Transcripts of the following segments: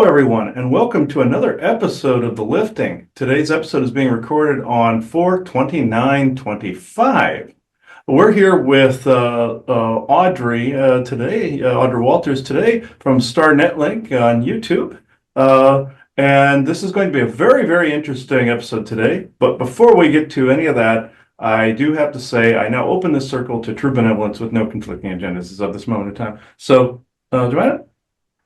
everyone, and welcome to another episode of The Lifting. Today's episode is being recorded on 4/29/25. We're here with Audrey today, Audrey Walters today from Star Netlink on YouTube. And this is going to be a very, very interesting episode today. But before we get to any of that, I do have to say I now open this circle to true benevolence with no conflicting agendas as of this moment in time. So, Joanna?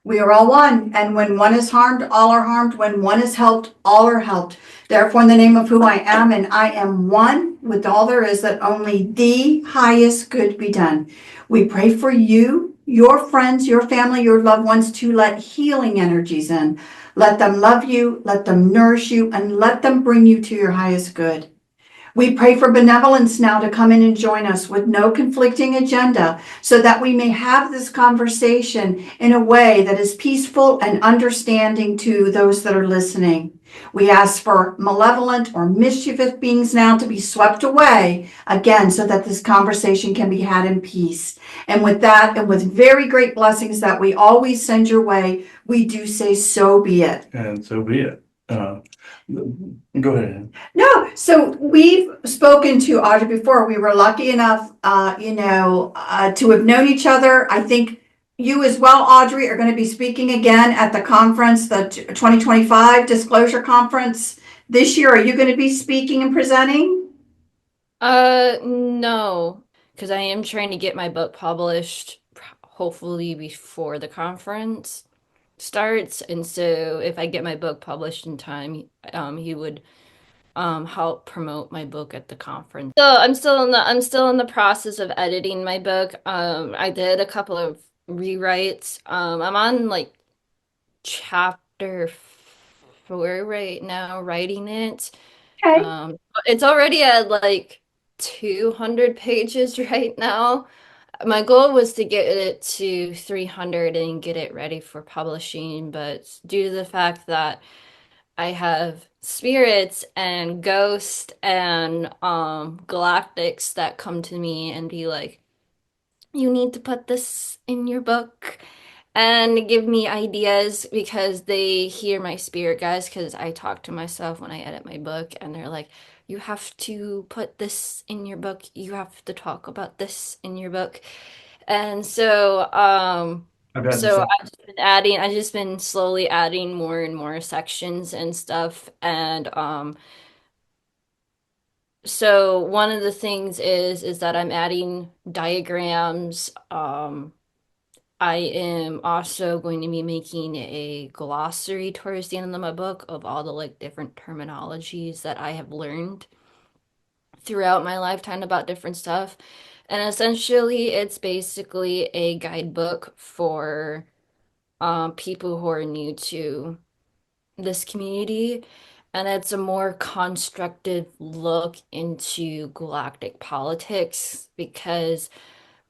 We are all one, and when one is harmed, all are harmed. When one is helped, all are helped. Therefore, in the name of who I am, and I am one with all there is, that only the highest good be done. We pray for you, your friends, your family, your loved ones, to let healing energies in. Let them love you, let them nourish you, and let them bring you to your highest good. We pray for benevolence now to come in and join us with no conflicting agenda so that we may have this conversation in a way that is peaceful and understanding to those that are listening. We ask for malevolent or mischievous beings now to be swept away again so that this conversation can be had in peace. And with that, and with very great blessings that we always send your way, we do say so be it. And so be it. Go ahead. No, so we've spoken to Audrey before. We were lucky enough, to have known each other. I think you as well, Audrey, are going to be speaking again at the conference, the 2025 Disclosure Conference this year. Are you going to be speaking and presenting? No, because I am trying to get my book published hopefully before the conference starts. And so if I get my book published in time, he would help promote my book at the conference. So I'm still in the process of editing my book. I did a couple of rewrites. I'm on like chapter 4 right now, writing it. Okay. It's already at like 200 pages right now. My goal was to get it to 300 and get it ready for publishing, but due to the fact that I have spirits and ghosts and galactics that come to me and be like, you need to put this in your book and give me ideas because they hear my spirit guys because I talk to myself when I edit my book and they're like, you have to put this in your book. You have to talk about this in your book. And so I've had the so same. I've just been slowly adding more and more sections and stuff. And so one of the things is that I'm adding diagrams. I am also going to be making a glossary towards the end of my book of all the like different terminologies that I have learned throughout my lifetime about different stuff. And essentially, it's basically a guidebook for people who are new to this community. And it's a more constructive look into galactic politics because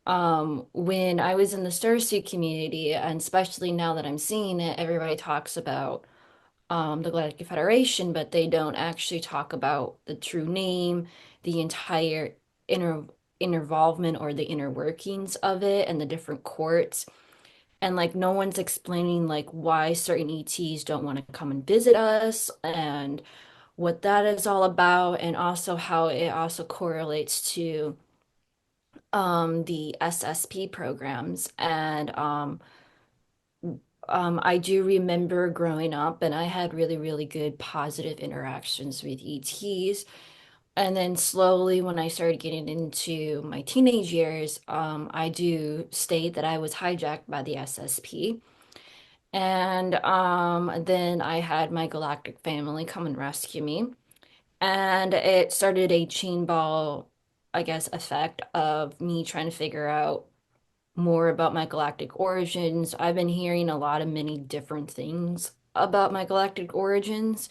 when I was in the Starseed community, and especially now that I'm seeing it, everybody talks about the Galactic Federation, but they don't actually talk about the true name, the entire inner involvement or the inner workings of it and the different courts. And like no one's explaining like why certain ETs don't want to come and visit us and what that is all about, and also how it also correlates to the SSP programs. And I do remember growing up and I had really, really good positive interactions with ETs. And then slowly, when I started getting into my teenage years, I do state that I was hijacked by the SSP. And then I had my galactic family come and rescue me. And it started a chain ball, I guess, effect of me trying to figure out more about my galactic origins. I've been hearing a lot of many different things about my galactic origins.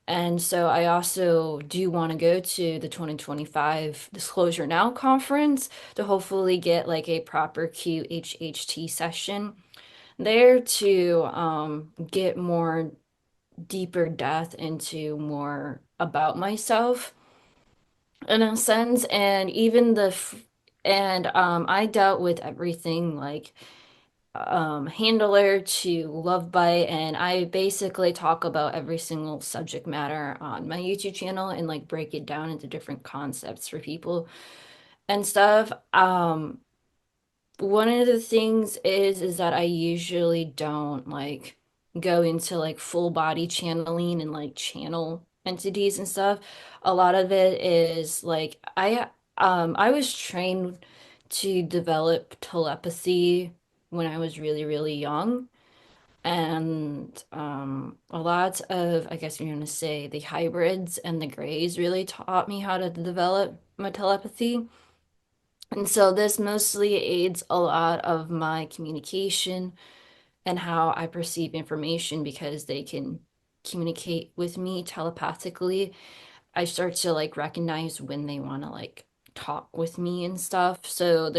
And so I also do want to go to the 2025 Disclosure Now conference to hopefully get like a proper QHHT session there to get more deeper depth into more about myself in a sense. And even I dealt with everything like handler to love bite, and I basically talk about every single subject matter on my YouTube channel and like break it down into different concepts for people and stuff. One of the things is that I usually don't like go into like full body channeling and like channel entities and stuff. A lot of it is like I was trained to develop telepathy when I was really young. And a lot of, I guess you're gonna say, the hybrids and the grays really taught me how to develop my telepathy. And so this mostly aids a lot of my communication and how I perceive information because they can communicate with me telepathically. I start to like recognize when they want to like talk with me and stuff. So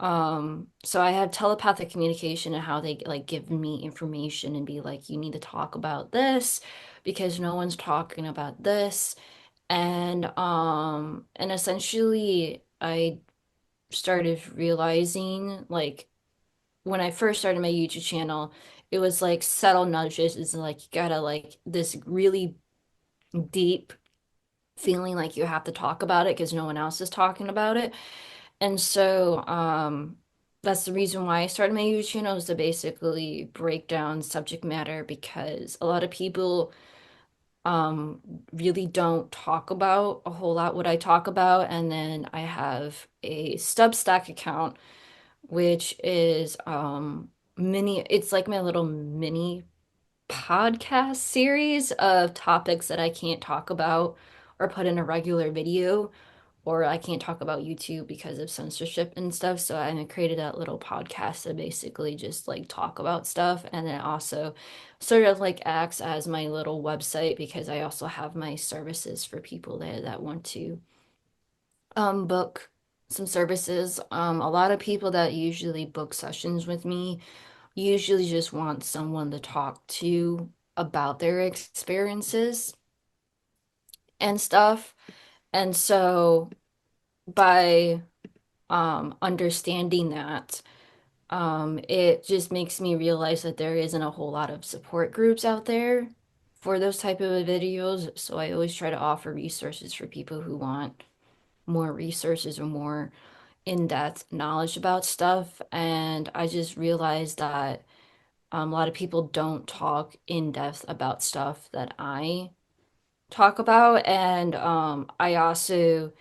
I have telepathic communication and how they like give me information and be like, you need to talk about this because no one's talking about this. And essentially I started realizing like when I first started my YouTube channel, it was like subtle nudges. It's like you gotta like this really deep feeling like you have to talk about it because no one else is talking about it. And so that's the reason why I started my YouTube channel is to basically break down subject matter because a lot of people um really don't talk about a whole lot what I talk about. And then I have a Substack account which is mini it's like my little mini podcast series of topics that I can't talk about or put in a regular video or I can't talk about YouTube because of censorship and stuff. So I created that little podcast to basically just like talk about stuff and then also sort of like acts as my little website because I also have my services for people that want to book some services. A lot of people that usually book sessions with me usually just want someone to talk to about their experiences and stuff. And so by understanding that, it just makes me realize that there isn't a whole lot of support groups out there for those type of videos. So I always try to offer resources for people who want more resources or more in-depth knowledge about stuff. And I just realized that a lot of people don't talk in depth about stuff that I talk about. And I also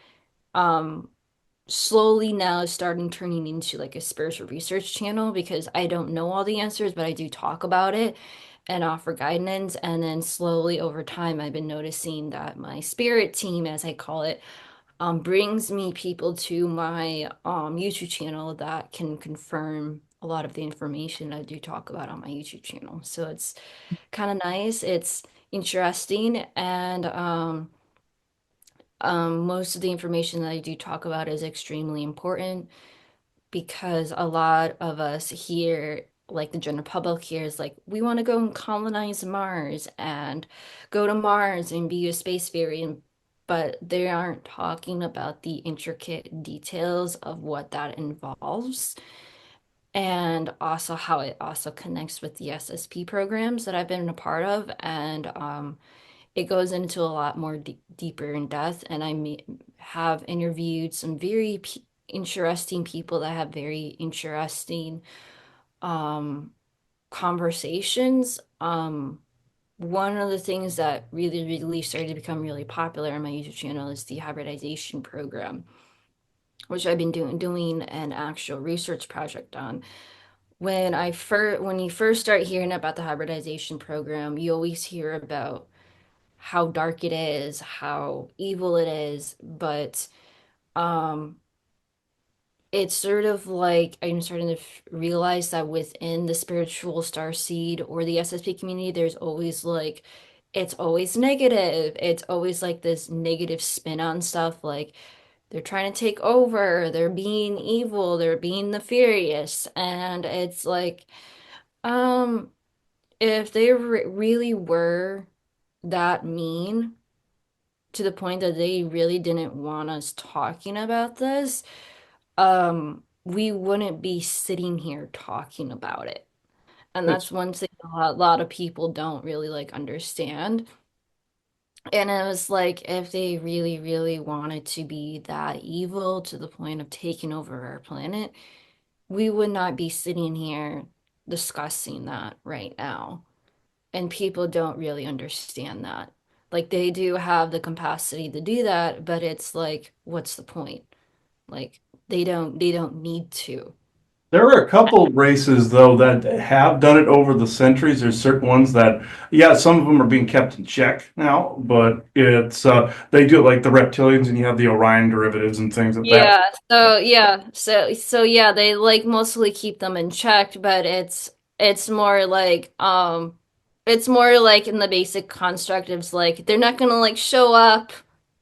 um, slowly now starting turning into like a spiritual research channel because I don't know all the answers, but I do talk about it and offer guidance. And then slowly over time, I've been noticing that my spirit team, as I call it, brings me people to my YouTube channel that can confirm a lot of the information I do talk about on my YouTube channel. So it's kind of nice. It's interesting, and most of the information that I do talk about is extremely important because a lot of us here, like the general public here, is like, we want to go and colonize Mars and go to Mars and be a space fairy, but they aren't talking about the intricate details of what that involves and also how it also connects with the SSP programs that I've been a part of. And it goes into a lot more deeper in depth. And have interviewed some very interesting people that have very interesting um, conversations. One of the things that really started to become really popular on my YouTube channel is the hybridization program, which I've been doing an actual research project on. When you first start hearing about the hybridization program, you always hear about how dark it is, how evil it is, but um it's sort of like I'm starting to realize that within the spiritual star seed or the SSP community, there's always like it's always negative. It's always like this negative spin on stuff like they're trying to take over, they're being evil, they're being nefarious, and it's like um if they really were that mean to the point that they really didn't want us talking about this, we wouldn't be sitting here talking about it. And that's one thing a lot of people don't really like understand. And it was like, if they really, really wanted to be that evil to the point of taking over our planet, we would not be sitting here discussing that right now. And people don't really understand that. Like, they do have the capacity to do that, but it's like, what's the point? Like, they don't need to. There are a couple races though that have done it over the centuries. There's certain ones that, yeah, some of them are being kept in check now, but it's they do it like the reptilians, and you have the Orion derivatives and things like that. So they like mostly keep them in check, but it's more like it's more like in the basic construct of like they're not gonna like show up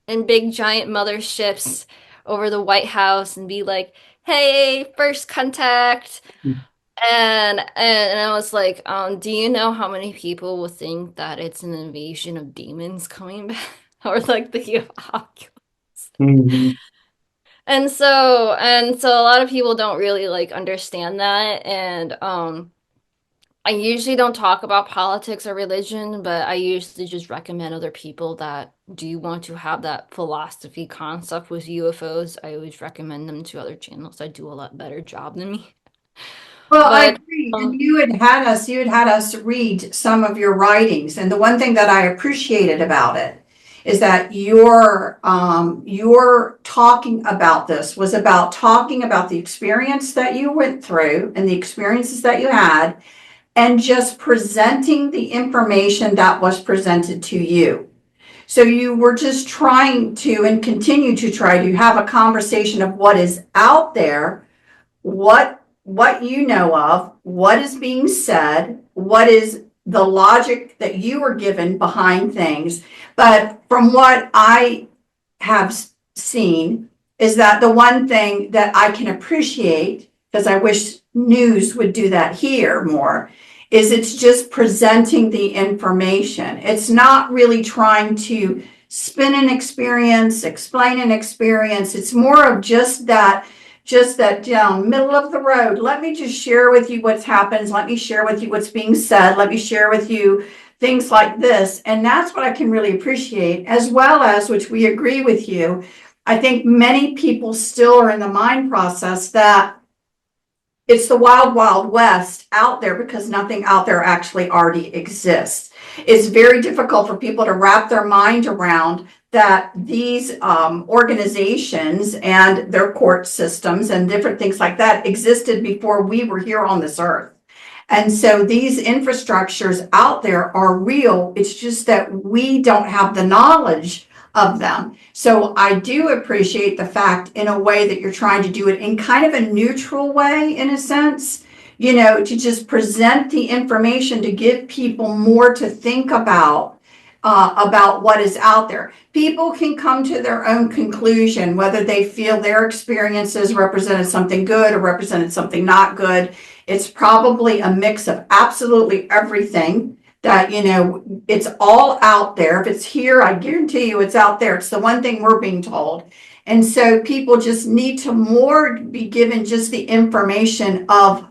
in big giant motherships over the White House and be like, "Hey, first contact." And I was like, do you know how many people will think that it's an invasion of demons coming back or like the Oculus? Mhm. And so a lot of people don't really like understand that. And I usually don't talk about politics or religion, but I usually just recommend other people that do want to have that philosophy concept with UFOs. I always recommend them to other channels that do a lot better job than me. Well, I But agree. And you had us read some of your writings. And the one thing that I appreciated about it is that your talking about this was about talking about the experience that you went through and the experiences that you had, and just presenting the information that was presented to you. So you were just trying to, and continue to try to have a conversation of what is out there, what you know of, what is being said, what is the logic that you were given behind things. But from what I have seen, is that the one thing that I can appreciate, because I wish news would do that here more, is it's just presenting the information. It's not really trying to spin an experience, explain an experience. It's more of just that down middle of the road. Let me just share with you what's happens. Let me share with you what's being said. Let me share with you things like this. And that's what I can really appreciate, as well as, which we agree with you, I think many people still are in the mind process that it's the wild, wild west out there because nothing out there actually already exists. It's very difficult for people to wrap their mind around that these organizations and their court systems and different things like that existed before we were here on this earth. And so these infrastructures out there are real. It's just that we don't have the knowledge of them. So I do appreciate the fact, in a way, that you're trying to do it in kind of a neutral way, in a sense, to just present the information to give people more to think about what is out there. People can come to their own conclusion, whether they feel their experiences represented something good or represented something not good. It's probably a mix of absolutely everything that, it's all out there. If it's here, I guarantee you it's out there. It's the one thing we're being told. And so people just need to more be given just the information of,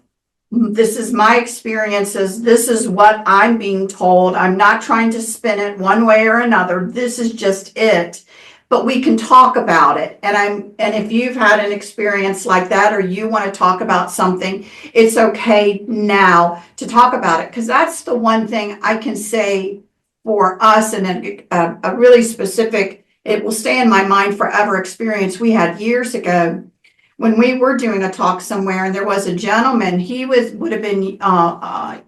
this is my experiences. This is what I'm being told. I'm not trying to spin it one way or another. This is just it. But we can talk about it. And if you've had an experience like that, or you want to talk about something, it's okay now to talk about it. Because that's the one thing I can say for us, and a really specific, it will stay in my mind forever, experience we had years ago when we were doing a talk somewhere, and there was a gentleman. He would have been a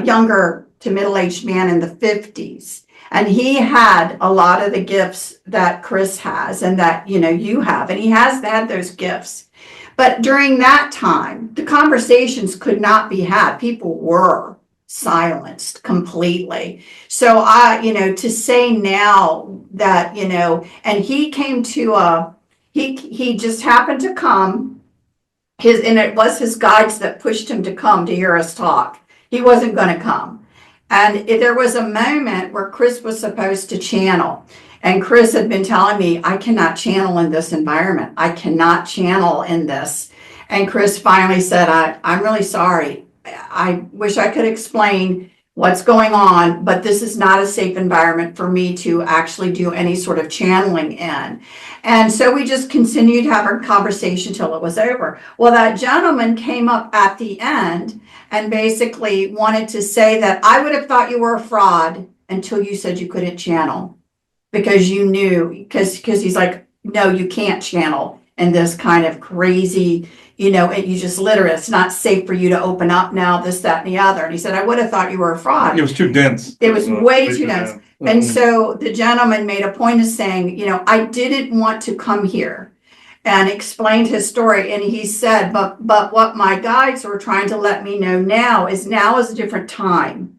younger to middle-aged man in the 50s. And he had a lot of the gifts that Chris has and that, you have, and he has had those gifts. But during that time, the conversations could not be had. People were silenced completely. So to say now that, and he came to he just happened to come, and it was his guides that pushed him to come to hear us talk. He wasn't going to come. And there was a moment where Chris was supposed to channel. And Chris had been telling me, I cannot channel in this environment. I cannot channel in this. And Chris finally said, I'm really sorry. I wish I could explain what's going on, but this is not a safe environment for me to actually do any sort of channeling in. And so we just continued to have our conversation till it was over. Well, that gentleman came up at the end and basically wanted to say that I would have thought you were a fraud until you said you couldn't channel because you knew, because he's like, no, you can't channel in this kind of crazy, you just literally, it's not safe for you to open up now, this, that, and the other. And he said, I would have thought you were a fraud. It was too dense. It was way too dense. And so the gentleman made a point of saying, I didn't want to come here, and explained his story. And he said, but what my guides were trying to let me know now is a different time.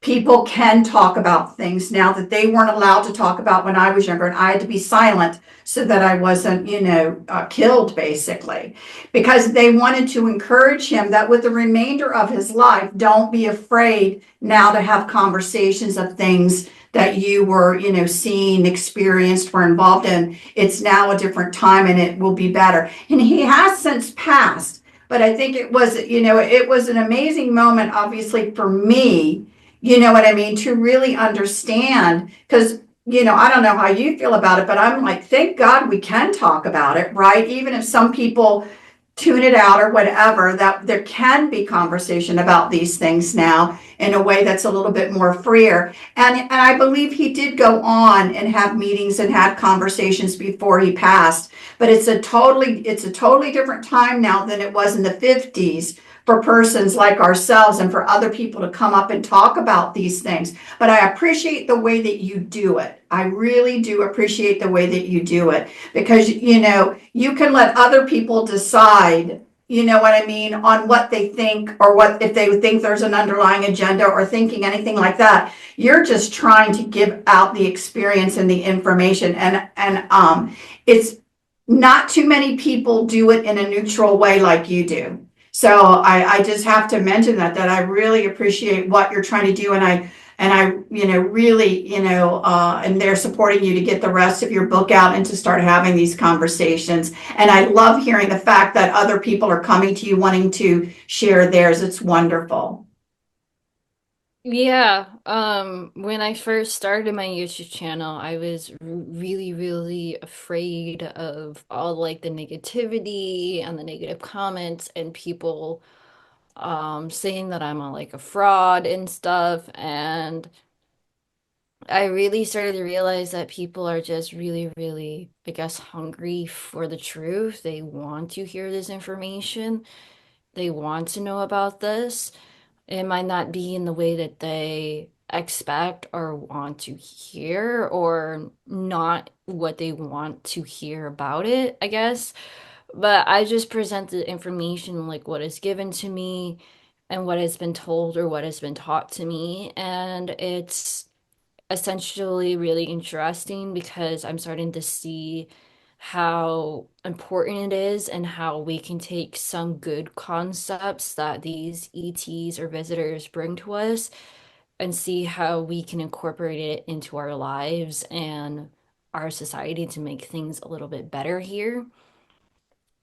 People can talk about things now that they weren't allowed to talk about when I was younger, and I had to be silent so that I wasn't, killed, basically, because they wanted to encourage him that with the remainder of his life, don't be afraid now to have conversations of things that you were, seen, experienced, were involved in. It's now a different time and it will be better. And he has since passed, but I think it was, it was an amazing moment, obviously, for me, you know what I mean, to really understand, because, I don't know how you feel about it, but I'm like, thank God we can talk about it, right? Even if some people tune it out or whatever, that there can be conversation about these things now in a way that's a little bit more freer. And I believe he did go on and have meetings and had conversations before he passed, but it's a totally different time now than it was in the 50s for persons like ourselves and for other people to come up and talk about these things. But I appreciate the way that you do it. I really do appreciate the way that you do it, because, you can let other people decide, you know what I mean, on what they think, or what, if they think there's an underlying agenda or thinking anything like that. You're just trying to give out the experience and the information. And it's not too many people do it in a neutral way like you do. So I just have to mention that I really appreciate what you're trying to do. And I really, and they're supporting you to get the rest of your book out and to start having these conversations. And I love hearing the fact that other people are coming to you wanting to share theirs. It's wonderful. Yeah, when I first started my YouTube channel, I was really, really afraid of all like the negativity and the negative comments and people saying that I'm like a fraud and stuff. And I really started to realize that people are just really, really, I guess, hungry for the truth. They want to hear this information. They want to know about this. It might not be in the way that they expect or want to hear, or not what they want to hear about it, I guess. But I just present the information like what is given to me and what has been told or what has been taught to me. And it's essentially really interesting because I'm starting to see how important it is and how we can take some good concepts that these ETs or visitors bring to us and see how we can incorporate it into our lives and our society to make things a little bit better here.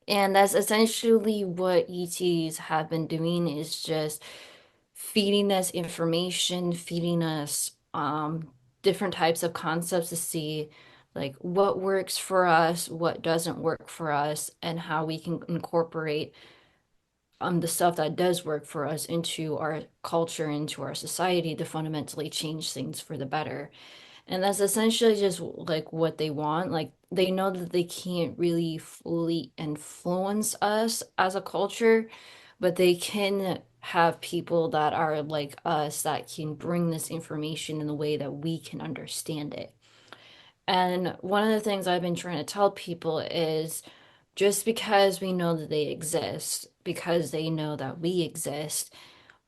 And that's essentially what ETs have been doing, is just feeding us information, feeding us different types of concepts to see like what works for us, what doesn't work for us, and how we can incorporate the stuff that does work for us into our culture, into our society to fundamentally change things for the better. And that's essentially just like what they want. Like they know that they can't really fully influence us as a culture, but they can have people that are like us that can bring this information in the way that we can understand it. And one of the things I've been trying to tell people is just because we know that they exist, because they know that we exist,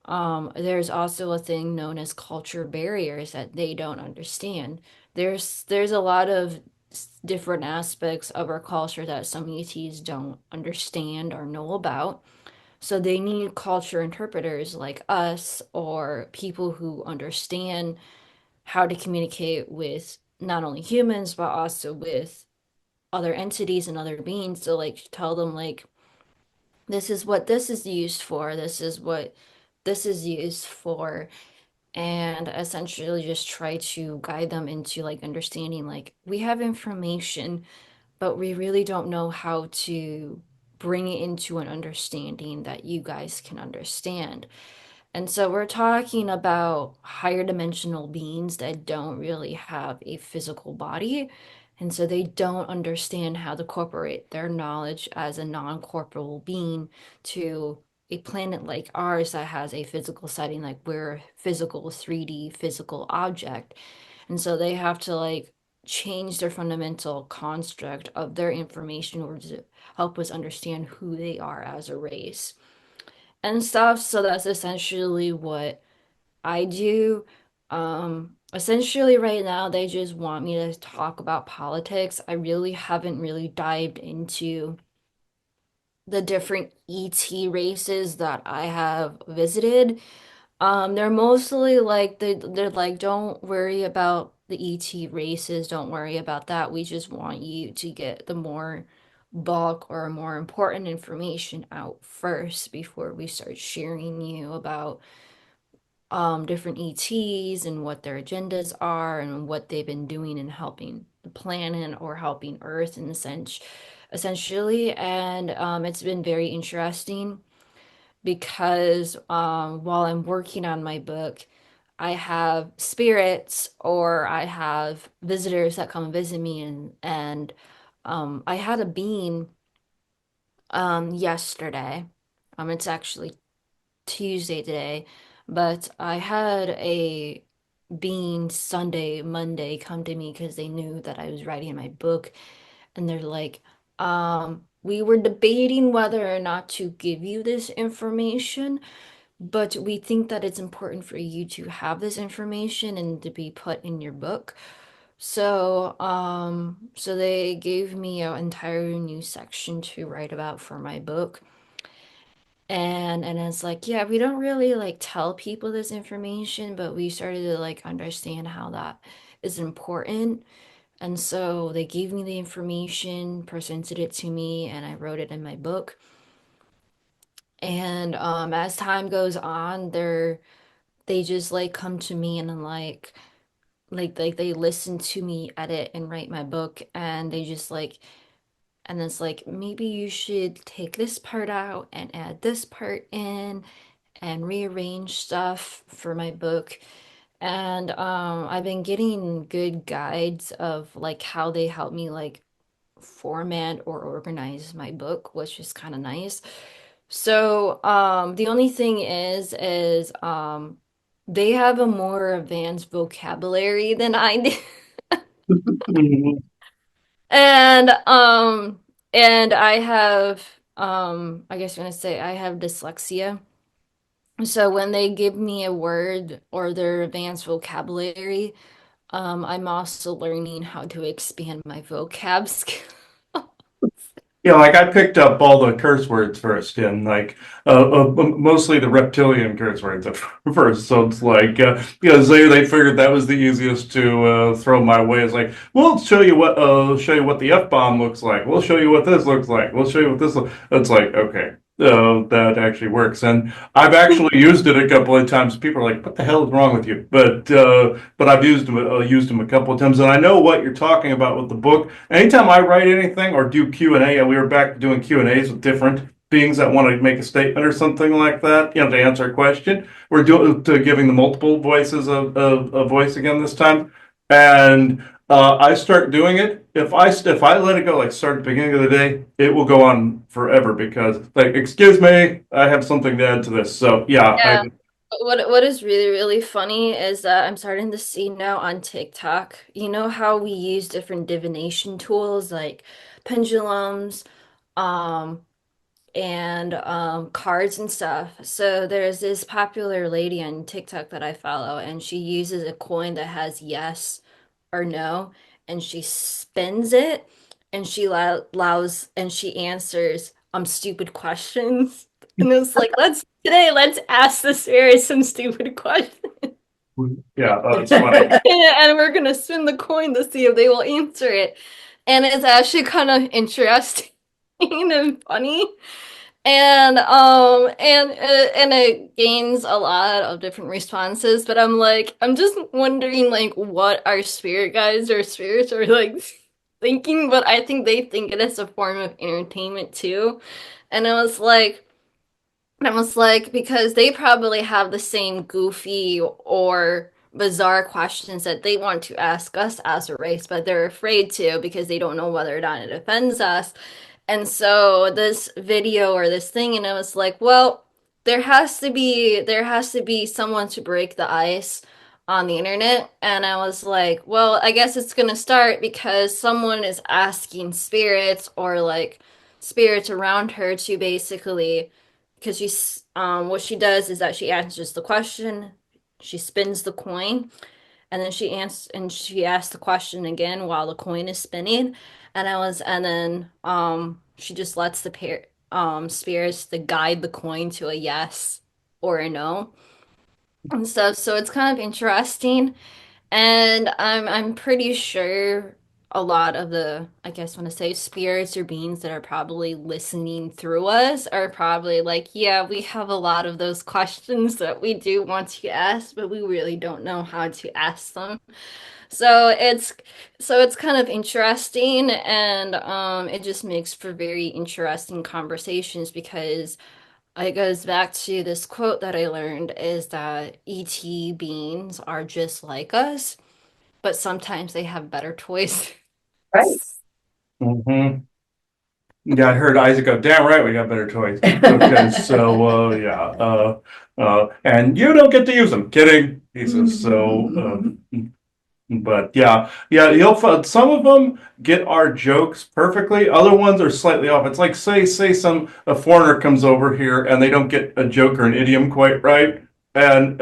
there's also a thing known as culture barriers that they don't understand. There's a lot of different aspects of our culture that some ETs don't understand or know about. So they need culture interpreters like us, or people who understand how to communicate with not only humans, but also with other entities and other beings to like tell them like this is what this is used for, this is what this is used for, and essentially just try to guide them into like understanding like we have information, but we really don't know how to bring it into an understanding that you guys can understand. And so we're talking about higher dimensional beings that don't really have a physical body. And so they don't understand how to incorporate their knowledge as a non-corporeal being to a planet like ours that has a physical setting, like we're a physical 3D physical object. And so they have to like change their fundamental construct of their information in order to help us understand who they are as a race and stuff. So that's essentially what I do. Essentially right now they just want me to talk about politics. I really haven't really dived into the different ET races that I have visited. They're mostly like they're like, don't worry about the ET races, don't worry about that. We just want you to get the more bulk or more important information out first before we start sharing you about different ETs and what their agendas are and what they've been doing in helping the planet or helping Earth in the sense essentially. And it's been very interesting because while I'm working on my book, I have spirits or I have visitors that come visit me and I had a being yesterday. It's actually Tuesday today, but I had a being Sunday, Monday come to me because they knew that I was writing my book and they're like, we were debating whether or not to give you this information, but we think that it's important for you to have this information and to be put in your book. So they gave me an entire new section to write about for my book. And it's like, yeah, we don't really like tell people this information, but we started to like understand how that is important. And so they gave me the information, presented it to me, and I wrote it in my book. And as time goes on, they just like come to me and like they listen to me edit and write my book and they just like and it's like maybe you should take this part out and add this part in and rearrange stuff for my book. And I've been getting good guides of like how they help me like format or organize my book, which is kind of nice. So, the only thing is they have a more advanced vocabulary than I do. Mhm. And and I have I guess I'm gonna say I have dyslexia. So when they give me a word or their advanced vocabulary, I'm also learning how to expand my vocab skill. Yeah, like I picked up all the curse words first, and like mostly the reptilian curse words at first. So it's like because they figured that was the easiest to throw my way. It's like we'll show you what the F bomb looks like. We'll show you what this looks like. We'll show you what this. It's like okay, that actually works, and I've actually used it a couple of times. People are like, "What the hell is wrong with you?" But I've used them a couple of times, and I know what you're talking about with the book. Anytime I write anything or do Q&A, and we were back to doing Q&As with different beings that want to make a statement or something like that, to answer a question. We're doing to giving the multiple voices a voice again this time, and I start doing it. If I let it go, like start at the beginning of the day, it will go on forever because like, excuse me, I have something to add to this. So yeah, Yeah. What is really, really funny is that I'm starting to see now on TikTok, you know how we use different divination tools like pendulums, um, and cards and stuff. So there's this popular lady on TikTok that I follow, and she uses a coin that has yes or no, and she spins it, and she allows and she answers stupid questions. And it's like, let's ask the spirit some stupid questions. Yeah, it's funny. And we're gonna spin the coin to see if they will answer it. And it's actually kind of interesting and funny. And it gains a lot of different responses, but I'm just wondering like what our spirit guides or spirits are like thinking, but I think they think it is a form of entertainment too. And it was like because they probably have the same goofy or bizarre questions that they want to ask us as a race, but they're afraid to because they don't know whether or not it offends us. And so this video or this thing, and I was like, well, there has to be someone to break the ice on the internet. And I was like, well, I guess it's gonna start because someone is asking spirits or like spirits around her to basically because what she does is that she answers the question, she spins the coin, and then she asks the question again while the coin is spinning. And she just lets the spirits to guide the coin to a yes or a no and stuff. So it's kind of interesting. And I'm pretty sure a lot of the, I guess want to say spirits or beings that are probably listening through us are probably like, yeah, we have a lot of those questions that we do want to ask, but we really don't know how to ask them. So it's kind of interesting and it just makes for very interesting conversations because it goes back to this quote that I learned is that ET beings are just like us but sometimes they have better toys. Right. Hmm. Yeah, I heard Isaac go, damn right, we got better toys. Okay, so, yeah, and you don't get to use them. Kidding. He says, so, but yeah, you'll find some of them get our jokes perfectly. Other ones are slightly off. It's like say some a foreigner comes over here and they don't get a joke or an idiom quite right, and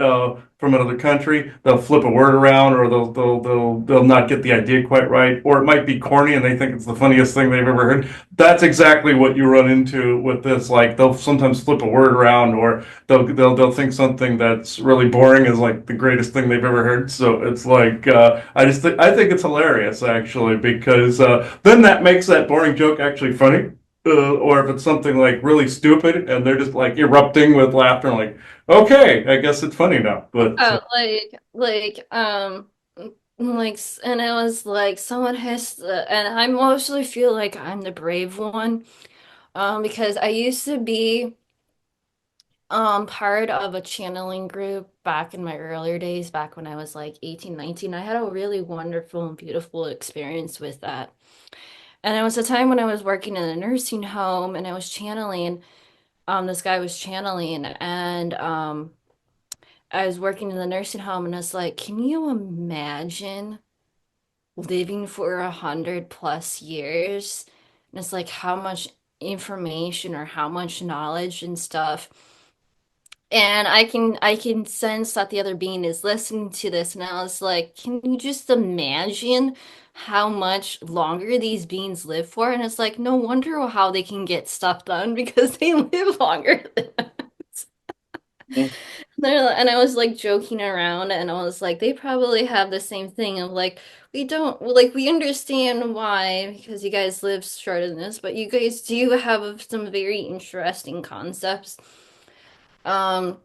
from another country, they'll flip a word around, or they'll not get the idea quite right, or it might be corny and they think it's the funniest thing they've ever heard. That's exactly what you run into with this. Like they'll sometimes flip a word around, or they'll think something that's really boring is like the greatest thing they've ever heard. So it's like I think it's hilarious actually because then that makes that boring joke actually funny. Or if it's something like really stupid and they're just like erupting with laughter, and like, okay, I guess it's funny now. But Oh, and it was like someone has to, and I mostly feel like I'm the brave one, because I used to be part of a channeling group back in my earlier days, back when I was like 18, 19. I had a really wonderful and beautiful experience with that. And it was a time when I was working in a nursing home and I was channeling, this guy was channeling and I was working in the nursing home and it's like, can you imagine living for 100 plus years? And it's like how much information or how much knowledge and stuff. And I can sense that the other being is listening to this, and I was like, can you just imagine how much longer these beings live for? And it's like, no wonder how they can get stuff done because they live longer than us. And I was like joking around, and I was like, they probably have the same thing of like, we don't like we understand why because you guys live shorter than this, but you guys do have some very interesting concepts. Um,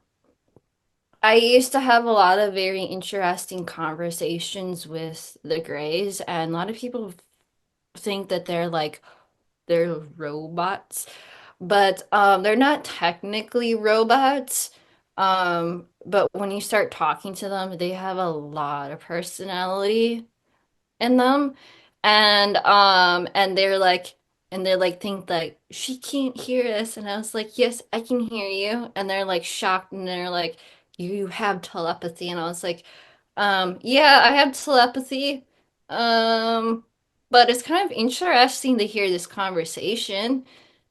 I used to have a lot of very interesting conversations with the Greys, and a lot of people think that they're robots, but they're not technically robots. But when you start talking to them, they have a lot of personality in them, and they're like think that she can't hear us, and I was like, yes, I can hear you, and they're like shocked, and they're like, you have telepathy, and I was like, yeah, I have telepathy, um but it's kind of interesting to hear this conversation,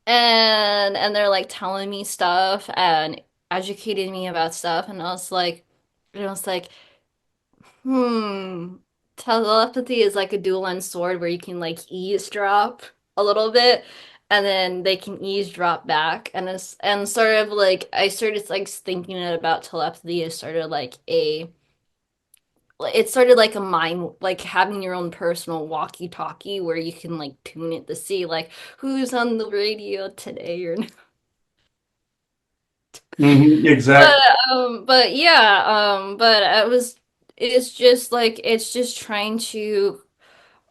and they're like telling me stuff and educating me about stuff, and I was like Hmm. Telepathy is like a dual-edged sword where you can like eavesdrop a little bit and then they can eavesdrop back. And sort of like I started like thinking about telepathy as sort of like a it's sort of like a mind, like having your own personal walkie-talkie where you can like tune it to see like who's on the radio today or Exactly. but yeah, but it's just like it's just trying to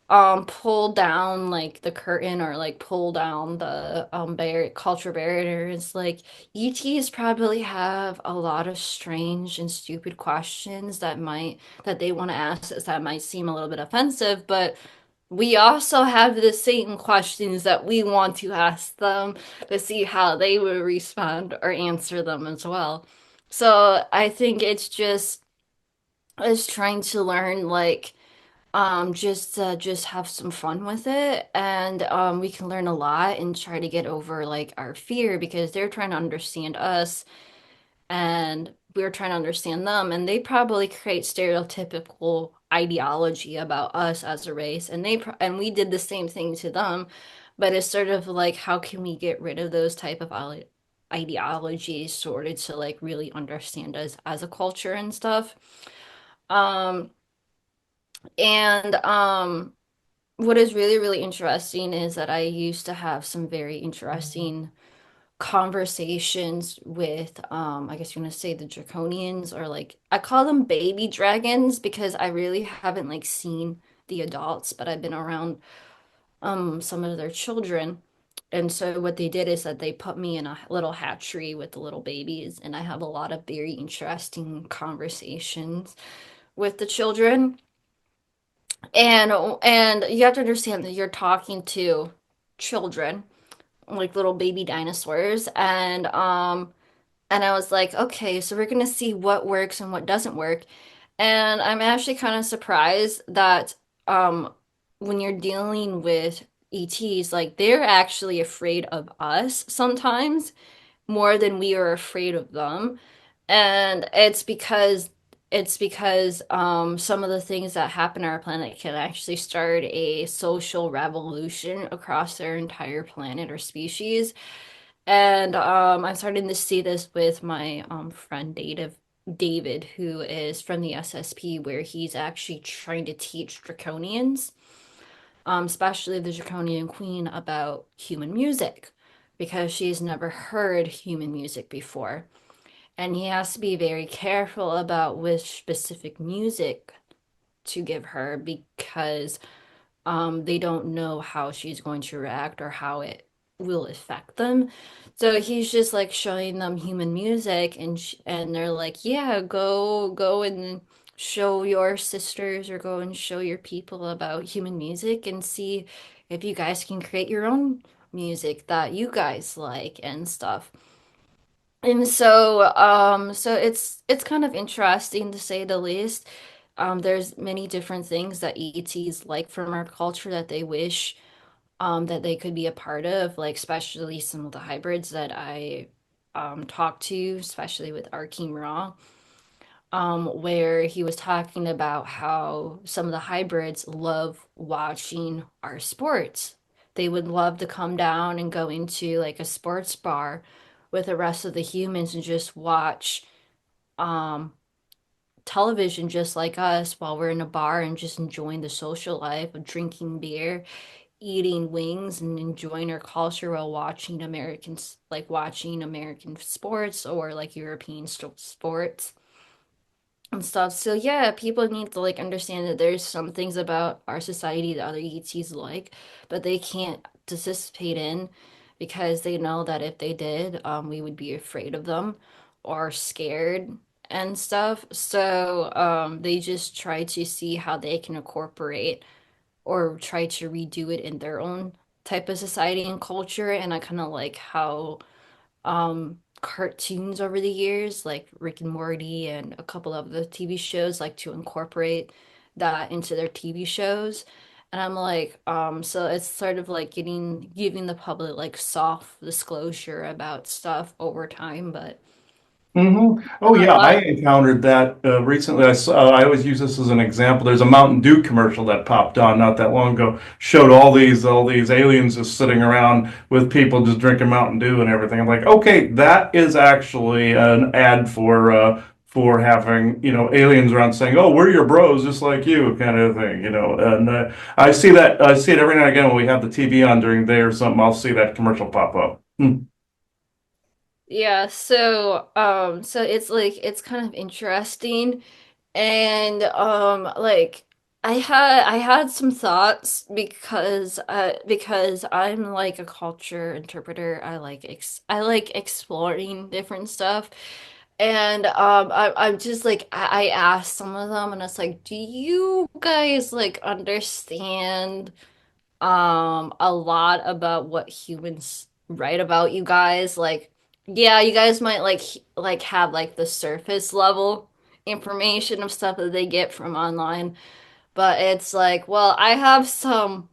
pull down like the curtain or like pull down the culture barriers. Like ETs probably have a lot of strange and stupid questions that they want to ask us that might seem a little bit offensive, but we also have the same questions that we want to ask them to see how they would respond or answer them as well. So I think it's trying to learn like just have some fun with it, and we can learn a lot and try to get over like our fear because they're trying to understand us and we're trying to understand them, and they probably create stereotypical ideology about us as a race, and and we did the same thing to them, but it's sort of like how can we get rid of those type of ideologies sort of to like really understand us as a culture and stuff. Um and what is really, really interesting is that I used to have some very interesting conversations with, I guess you want to say the draconians, or like, I call them baby dragons because I really haven't like seen the adults, but I've been around, some of their children. And so what they did is that they put me in a little hatchery with the little babies, and I have a lot of very interesting conversations with the children. And you have to understand that you're talking to children, like little baby dinosaurs, and I was like, okay, so we're gonna see what works and what doesn't work. And I'm actually kind of surprised that um when you're dealing with ETs, like they're actually afraid of us sometimes more than we are afraid of them. And it's because some of the things that happen on our planet can actually start a social revolution across their entire planet or species. And I'm starting to see this with my friend David, who is from the SSP, where he's actually trying to teach Draconians, especially the Draconian Queen, about human music because she's never heard human music before. And he has to be very careful about which specific music to give her because they don't know how she's going to react or how it will affect them. So he's just like showing them human music, and they're like, "Yeah, go and show your sisters or go and show your people about human music and see if you guys can create your own music that you guys like and stuff." And so it's kind of interesting to say the least. There's many different things that ETs like from our culture that they wish that they could be a part of, like especially some of the hybrids that I talked to, especially with Arkeem Ra, where he was talking about how some of the hybrids love watching our sports. They would love to come down and go into like a sports bar with the rest of the humans and just watch um television just like us while we're in a bar and just enjoying the social life of drinking beer, eating wings, and enjoying our culture while watching watching American sports or like European sports and stuff. So yeah, people need to like understand that there's some things about our society that other ETs like, but they can't participate in because they know that if they did, we would be afraid of them or scared and stuff. So they just try to see how they can incorporate or try to redo it in their own type of society and culture. And I kind of like how cartoons over the years, like Rick and Morty and a couple of the TV shows, like to incorporate that into their TV shows. And I'm like, so it's sort of like giving the public like soft disclosure about stuff over time, but Oh a yeah, I lot. encountered that recently. I always use this as an example. There's a Mountain Dew commercial that popped on not that long ago. Showed all these aliens just sitting around with people just drinking Mountain Dew and everything. I'm like, okay, that is actually an ad for having, aliens around saying, "Oh, we're your bros, just like you," kind of thing, And I see it every now and again when we have the TV on during the day or something. I'll see that commercial pop up. Yeah, so it's kind of interesting. And like I had some thoughts because I'm like a culture interpreter. I like exploring different stuff. And I'm just like I asked some of them and it's like, do you guys like understand a lot about what humans write about you guys? Like, yeah, you guys might like have like the surface level information of stuff that they get from online, but it's like, well, I have some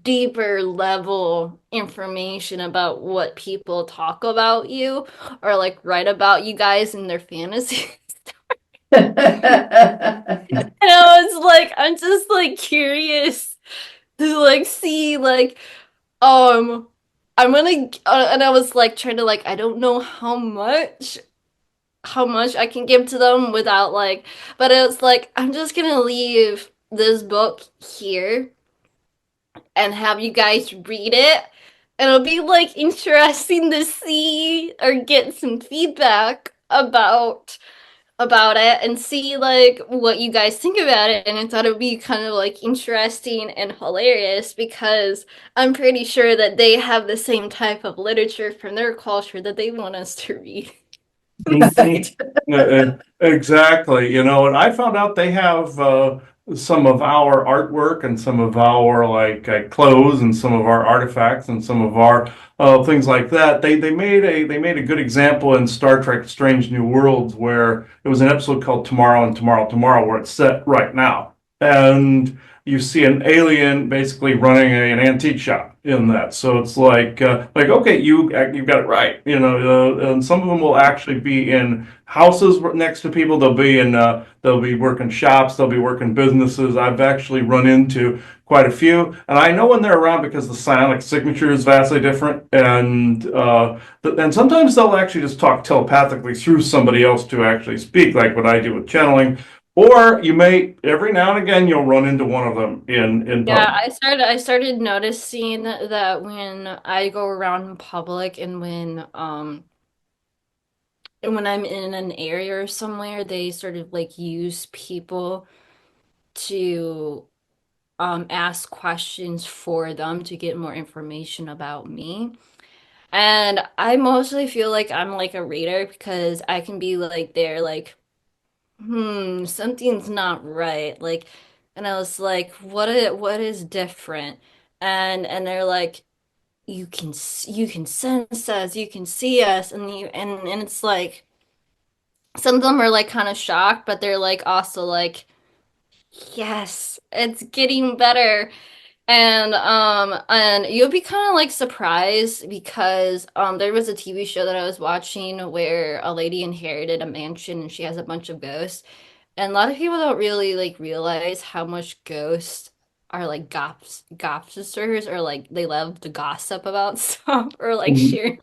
deeper level information about what people talk about you or like write about you guys in their fantasies. And I was like, I'm just like curious to like see like um I'm gonna and I was like trying to like I don't know how much I can give to them without like, but it's like I'm just gonna leave this book here and have you guys read it. And it'll be like interesting to see or get some feedback about it and see like what you guys think about it. And I thought it would be kind of like interesting and hilarious because I'm pretty sure that they have the same type of literature from their culture that they want us to read. Right. Exactly, and I found out they have some of our artwork and some of our like clothes and some of our artifacts and some of our things like that. They made a good example in Star Trek: Strange New Worlds where it was an episode called Tomorrow and Tomorrow Tomorrow where it's set right now, and you see an alien basically running an antique shop in that. So it's like okay, you got it right, and some of them will actually be in houses next to people. They'll be working shops. They'll be working businesses. I've actually run into quite a few, and I know when they're around because the sonic signature is vastly different, and sometimes they'll actually just talk telepathically through somebody else to actually speak, like what I do with channeling. Or you may every now and again you'll run into one of them in Yeah, public. I started noticing that when I go around in public and when I'm in an area or somewhere, they sort of like use people to ask questions for them to get more information about me. And I mostly feel like I'm like a reader because I can be like there like, something's not right. Like, and I was like, what is different? And they're like, you can sense us, you can see us, and it's like some of them are like kind of shocked, but they're like also like, yes, it's getting better. And you'll be kind of like surprised because there was a TV show that I was watching where a lady inherited a mansion and she has a bunch of ghosts. And a lot of people don't really like realize how much ghosts are like gossipers or like they love to gossip about stuff or like share.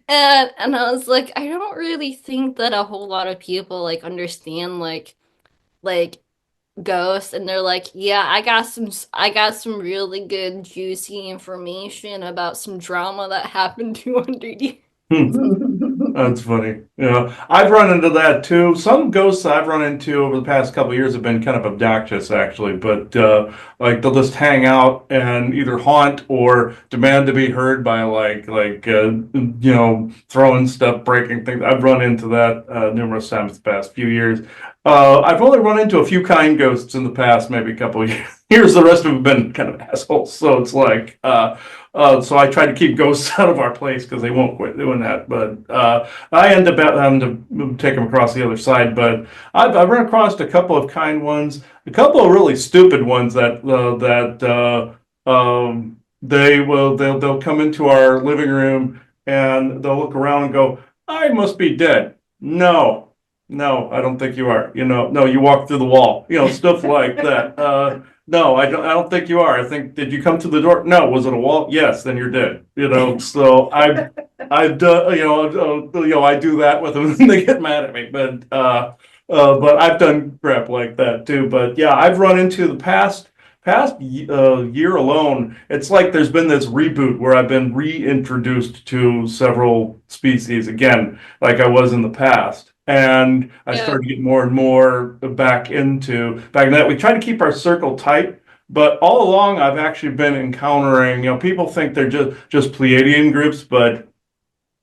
And I was like, I don't really think that a whole lot of people like understand like ghosts, and they're like, yeah, I got some really good juicy information about some drama that happened 200 years. That's funny. Yeah, I've run into that too. Some ghosts I've run into over the past couple of years have been kind of obnoxious, actually. But like they'll just hang out and either haunt or demand to be heard by throwing stuff, breaking things. I've run into that numerous times the past few years. I've only run into a few kind ghosts in the past, maybe a couple of years. The rest of them have been kind of assholes. So it's like. So I try to keep ghosts out of our place because they won't quit doing that. But I end up having to take them across the other side. But I've run across a couple of kind ones, a couple of really stupid ones they'll come into our living room and they'll look around and go, "I must be dead." No, I don't think you are. No, you walked through the wall. Stuff like that. No, I don't think you are. I think, did you come to the door? No. Was it a wall? Yes. Then you're dead. So I've done, I do that with them and they get mad at me. But I've done crap like that too. But yeah, I've run into the past year alone. It's like there's been this reboot where I've been reintroduced to several species again, like I was in the past. And I Yeah. started to get more and more back in that. We try to keep our circle tight, but all along I've actually been encountering, people think they're just Pleiadian groups, but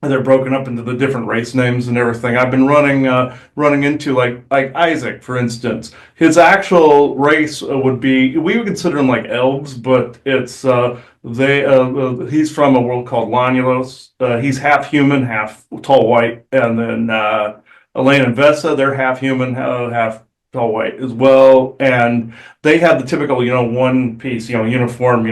they're broken up into the different race names and everything. I've been running into like Isaac, for instance. His actual race would be, we would consider them like elves, but it's they he's from a world called Lanulos. He's half human, half tall white, and then Elaine and Vesa, they're half human, half tall white as well, and they have the typical, one piece, uniform,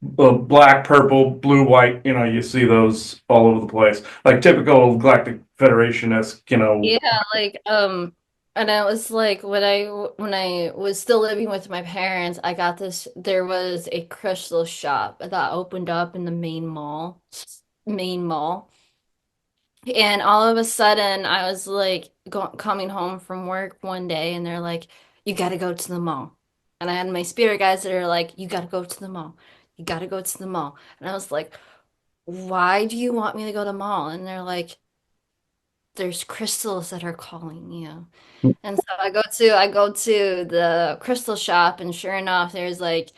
black, purple, blue, white. You see those all over the place, like typical Galactic Federation-esque. Yeah, like and I was like when I was still living with my parents, I got this there was a crystal shop that opened up in the main mall. And all of a sudden I was like coming home from work one day and they're like, you got to go to the mall. And I had my spirit guides that are like, you got to go to the mall. You got to go to the mall. And I was like, why do you want me to go to the mall? And they're like, there's crystals that are calling you. And so I go to the crystal shop and sure enough there's like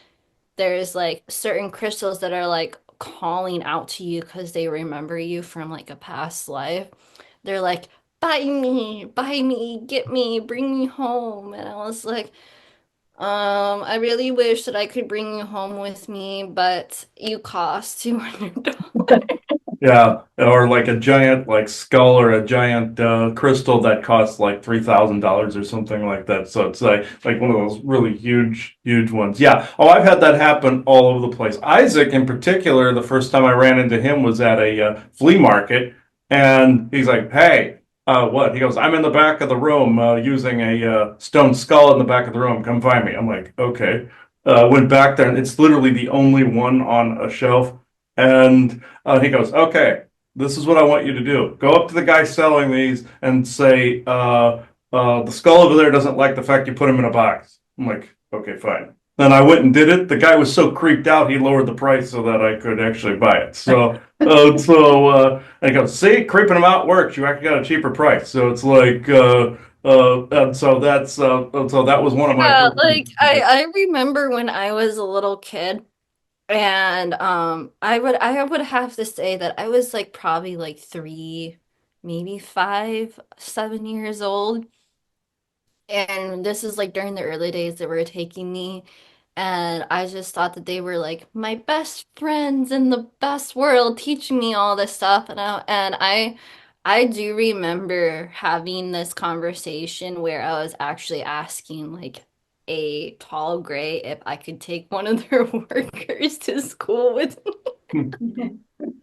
certain crystals that are like calling out to you because they remember you from like a past life. They're like, buy me, get me, bring me home. And I was like, I really wish that I could bring you home with me, but you cost $200. Yeah, or like a giant like skull or a giant crystal that costs like $3,000 or something like that. So it's like one of those really huge ones. Yeah. Oh, I've had that happen all over the place. Isaac, in particular, the first time I ran into him was at a flea market, and he's like, "Hey, what?" He goes, "I'm in the back of the room using a stone skull in the back of the room. Come find me." I'm like, "Okay." Went back there, and it's literally the only one on a shelf, and he goes, "Okay, this is what I want you to do. Go up to the guy selling these and say, the skull over there doesn't like the fact you put him in a box." I'm like, "Okay, fine." Then I went and did it. The guy was so creeped out, he lowered the price so that I could actually buy it. I go, "See, creeping him out works. You actually got a cheaper price." So it's like, and so so that was one of my Yeah, first like ones. I remember when I was a little kid. And I would have to say that I was like probably like 3, maybe 5, 7 years old. And this is like during the early days they were taking me. And I just thought that they were like my best friends in the best world teaching me all this stuff. And I do remember having this conversation where I was actually asking like a tall gray if I could take one of their workers to school with me.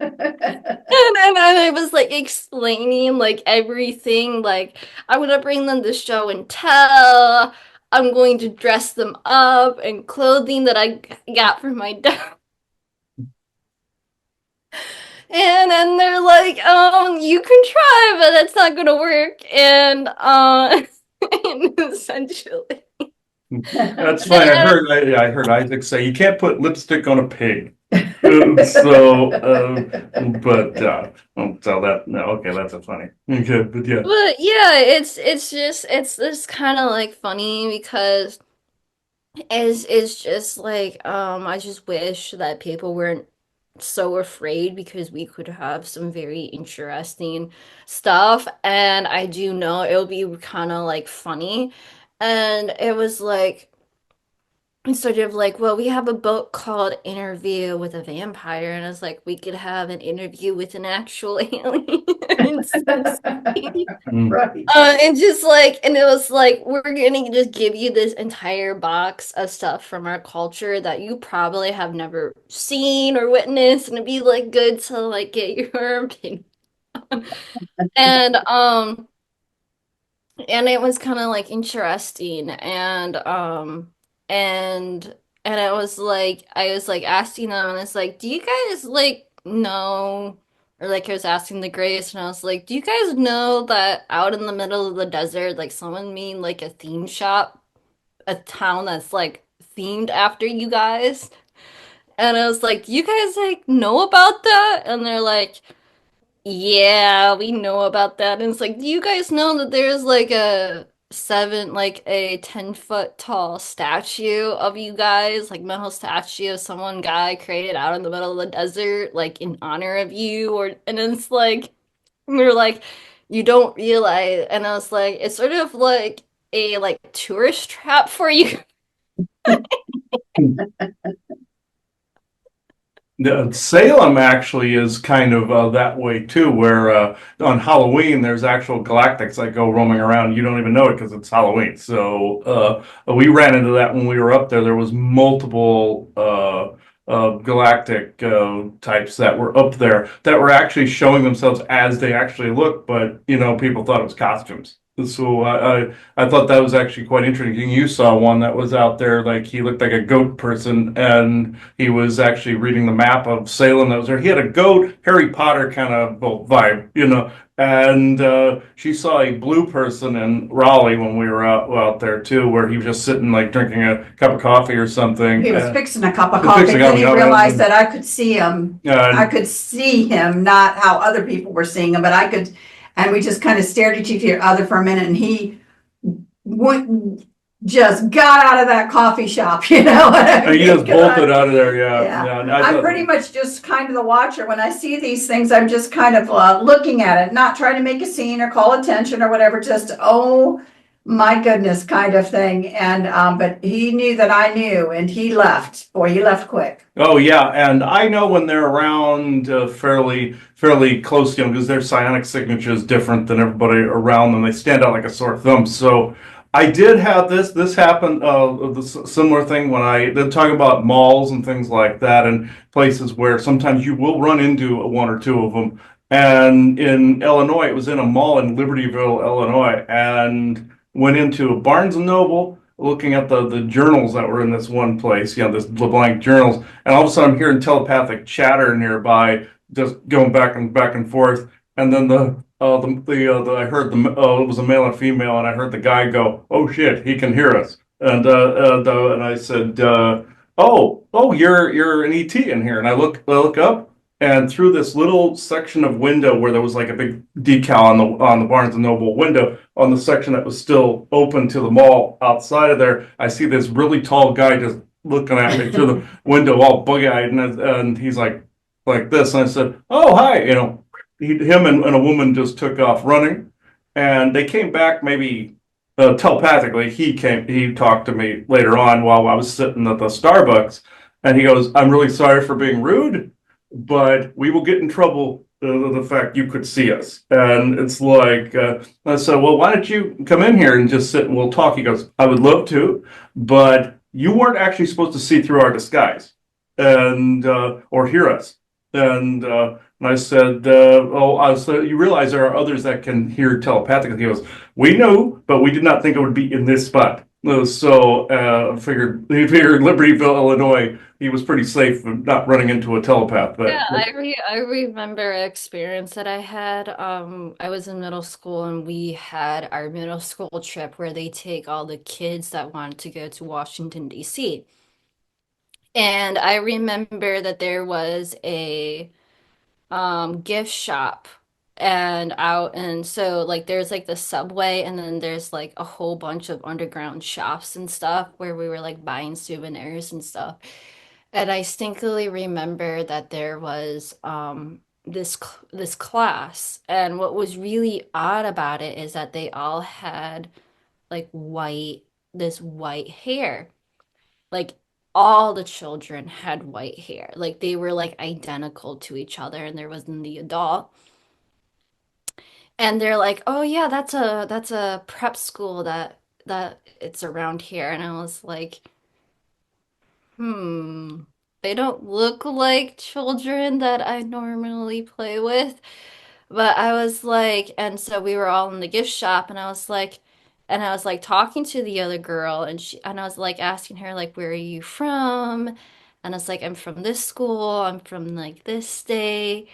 And I was like explaining like everything, like I'm gonna bring them to show and tell. I'm going to dress them up in clothing that I got from my dad. And then they're like, you can try, but that's not gonna work. And and essentially. That's And, fine. Yeah, I heard Isaac say you can't put lipstick on a pig. So, so that no, okay, that's a funny. Okay, but yeah. but yeah, it's just kind of like funny because it's just like I just wish that people weren't so afraid because we could have some very interesting stuff, and I do know it'll be kind of like funny. And it was like sort of like, well, we have a book called Interview with a Vampire, and it's like we could have an interview with an actual alien. Mm. Right. And just like, and it was like, we're gonna just give you this entire box of stuff from our culture that you probably have never seen or witnessed, and it'd be like good to like get your opinion. And and it was kind of like interesting, and and I was like asking them, and it's like, do you guys like know, or like I was asking the Grace, and I was like, do you guys know that out in the middle of the desert, like someone made like a theme shop, a town that's like themed after you guys? And I was like, do you guys like know about that? And they're like, yeah, we know about that. And it's like, do you guys know that there's like like a 10-foot tall statue of you guys, like metal statue of someone guy created out in the middle of the desert, like in honor of you? Or and it's like we are like, you don't realize, and I was like, it's sort of like a like tourist trap for you. Salem actually is kind of that way too, where on Halloween there's actual galactics that go roaming around. You don't even know it because it's Halloween. So we ran into that when we were up there. There was multiple galactic types that were up there that were actually showing themselves as they actually look, but people thought it was costumes. So I thought that was actually quite interesting. You saw one that was out there, like he looked like a goat person, and he was actually reading the map of Salem that was there. He had a goat, Harry Potter kind of vibe. And she saw a blue person in Raleigh when we were out there too, where he was just sitting like drinking a cup of coffee or something. He was fixing a cup of He was coffee, fixing a then cup he of coffee, realized that I could see him. I and could see him, not how other people were seeing him, but I could, and we just kind of stared at each other for a minute, and he went, just got out of that coffee shop, you know what I and he mean? just bolted out of there. Yeah, Yeah, yeah. And I I'm thought, pretty much just kind of the watcher. When I see these things, I'm just kind of looking at it, not trying to make a scene or call attention or whatever, just, oh my goodness, kind of thing. And, but he knew that I knew, and he left. Boy, he left quick. oh yeah, and I know when they're around fairly close, because their psionic signature is different than everybody around them. They stand out like a sore thumb. So I did have this. This happened. The similar thing when they're talking about malls and things like that, and places where sometimes you will run into one or two of them. And in Illinois, it was in a mall in Libertyville, Illinois, and went into a Barnes and Noble, looking at the journals that were in this one place, this LeBlanc journals, and all of a sudden I'm hearing telepathic chatter nearby, just going back and forth, and then I heard it was a male and female, and I heard the guy go, "Oh shit, he can hear us," and I said, "Oh, you're an ET in here," and I look up. And through this little section of window where there was like a big decal on the Barnes and Noble window, on the section that was still open to the mall outside of there, I see this really tall guy just looking at me through the window, all bug-eyed, and he's like this. And I said, "Oh, hi," him and a woman just took off running, and they came back maybe telepathically. He talked to me later on while I was sitting at the Starbucks, and he goes, "I'm really sorry for being rude, but we will get in trouble the fact you could see us." And it's like, I said, "Well, why don't you come in here and just sit and we'll talk?" He goes, "I would love to, but you weren't actually supposed to see through our disguise and or hear us." And I said, "Oh, so you realize there are others that can hear telepathically?" He goes, "We knew, but we did not think it would be in this spot." So he figured Libertyville, Illinois, he was pretty safe of not running into a telepath. Yeah, But I remember an experience that I had. I was in middle school and we had our middle school trip where they take all the kids that wanted to go to Washington, D.C. And I remember that there was a gift shop and so like there's like the subway and then there's like a whole bunch of underground shops and stuff where we were like buying souvenirs and stuff. And I distinctly remember that there was this class, and what was really odd about it is that they all had like white hair. Like all the children had white hair. Like they were like identical to each other, and there wasn't the adult. And they're like, "Oh yeah, that's a prep school that it's around here." And I was like, "Hmm, they don't look like children that I normally play with." But I was like, and so we were all in the gift shop, and I was like, And I was like talking to the other girl, and I was like asking her like, where are you from? And I was like, I'm from this school, I'm from like this state,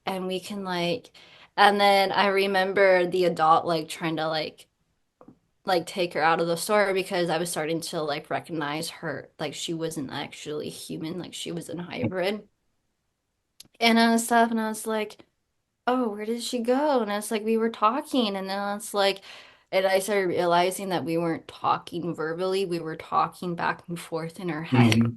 and we can like, and then I remember the adult like trying to like take her out of the store because I was starting to like recognize her, like she wasn't actually human, like she was in hybrid and stuff. And I was like, oh, where did she go? And it's like we were talking, and then it's like, and I started realizing that we weren't talking verbally, we were talking back and forth in our head. Mhm.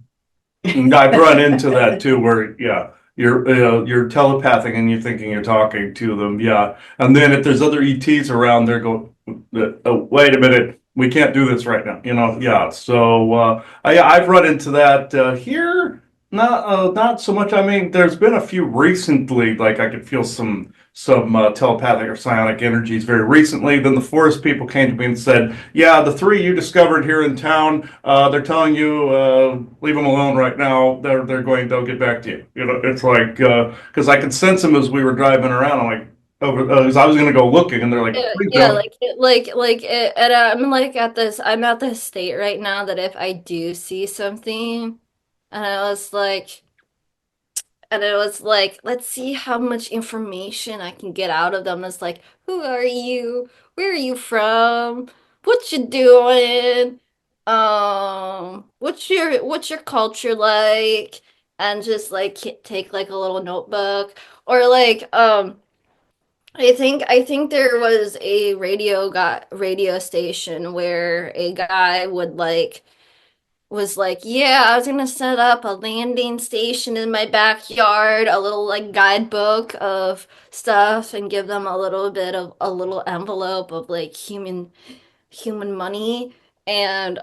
And I've run into that too, where yeah, you're telepathic and you're thinking you're talking to them, yeah. And then if there's other ETs around, they're going, oh, wait a minute, we can't do this right now, yeah. So I've run into that here, not so much. I mean, there's been a few recently, like I could feel some telepathic or psionic energies very recently. Then the forest people came to me and said, yeah, the three you discovered here in town, they're telling you leave them alone right now. They'll get back to you. It's like because I could sense them as we were driving around. I'm like, over, because I was going to go looking, and they're like, Yeah, please yeah, don't. and I'm at this state right now that if I do see something, and I was like, and it was like, let's see how much information I can get out of them. It's like, who are you? Where are you from? What you doing? What's your culture like? And just like take like a little notebook or like I think there was a radio station where a guy would like was like, yeah, I was gonna set up a landing station in my backyard, a little like guidebook of stuff, and give them a little bit of a little envelope of like human money, and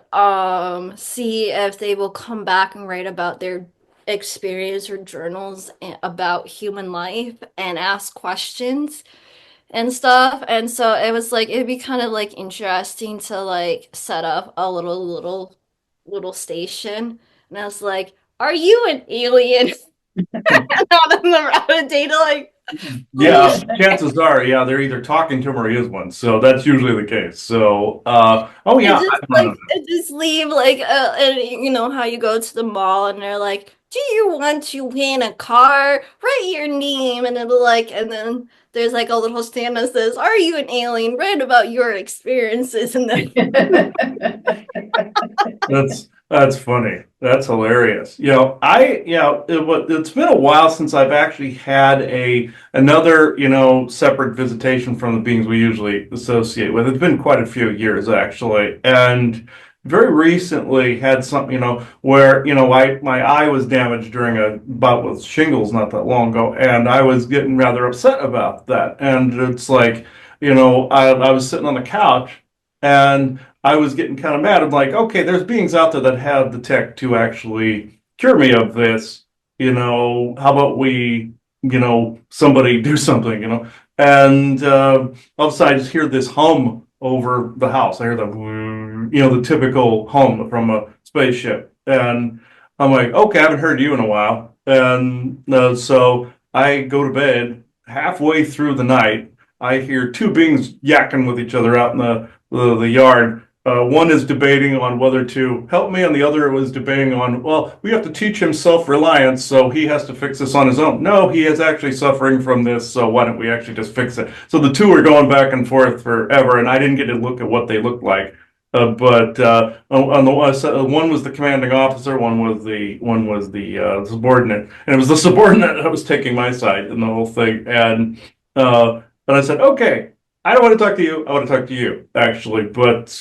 see if they will come back and write about their experience or journals about human life and ask questions and stuff. And so it was like it'd be kind of like interesting to like set up a little station. And I was like, "Are you an alien?" Not on the routed data, like, holy Yeah, chances are, yeah, they're either talking to him or he is one. So that's usually the case. So, oh and yeah, just I've run like and just leave like and you know how you go to the mall and they're like, do you want to win a car, write your name, and it'll like, and then there's like a little stand that says, are you an alien, write about your experiences, and then That's funny. That's hilarious. It's been a while since I've actually had another, separate visitation from the beings we usually associate with. It's been quite a few years actually, and very recently had something, where my eye was damaged during a bout with shingles not that long ago, and I was getting rather upset about that. And it's like, I was sitting on the couch and I was getting kind of mad. I'm like, okay, there's beings out there that have the tech to actually cure me of this. How about somebody do something, And all of a sudden, I just hear this hum over the house. I hear the typical hum from a spaceship. And I'm like, okay, I haven't heard you in a while. And so I go to bed. Halfway through the night, I hear two beings yakking with each other out in the yard. One is debating on whether to help me, and the other was debating on, well, we have to teach him self-reliance, so he has to fix this on his own. No, he is actually suffering from this, so why don't we actually just fix it? So the two were going back and forth forever, and I didn't get to look at what they looked like. But on the one was the commanding officer, one was the subordinate, and it was the subordinate that was taking my side in the whole thing. And I said, okay, I don't want to talk to you. I want to talk to you, actually. But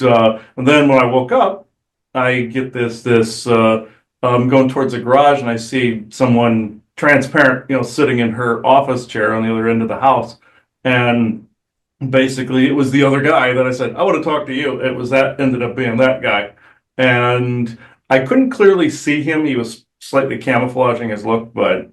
and then when I woke up, I get going towards the garage, and I see someone transparent, sitting in her office chair on the other end of the house. And basically, it was the other guy that I said, I want to talk to you. It was that ended up being that guy. And I couldn't clearly see him. He was slightly camouflaging his look, but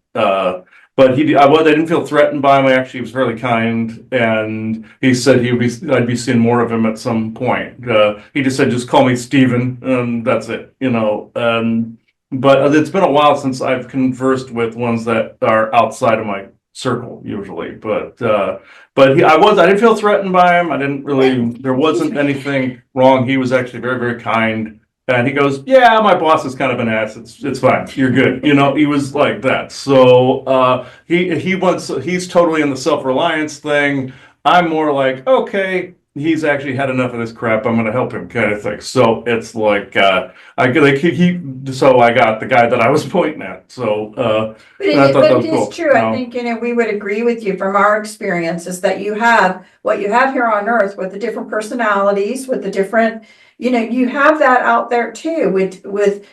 I didn't feel threatened by him. He was fairly kind, and he said I'd be seeing more of him at some point. He just said, just call me Steven, and that's it, But it's been a while since I've conversed with ones that are outside of my circle usually, but I didn't feel threatened by him. I didn't really, there wasn't anything wrong. He was actually very, very kind. And he goes, yeah, my boss is kind of an ass. It's fine. You're good. You know, he was like that. So he's totally in the self-reliance thing. I'm more like, okay, he's actually had enough of this crap. I'm gonna help him kind of thing. So it's like so I got the guy that I was pointing at. So and I thought But that it was is cool. true. I think, we would agree with you from our experiences that you have what you have here on Earth with the different personalities, with the different, you have that out there too, with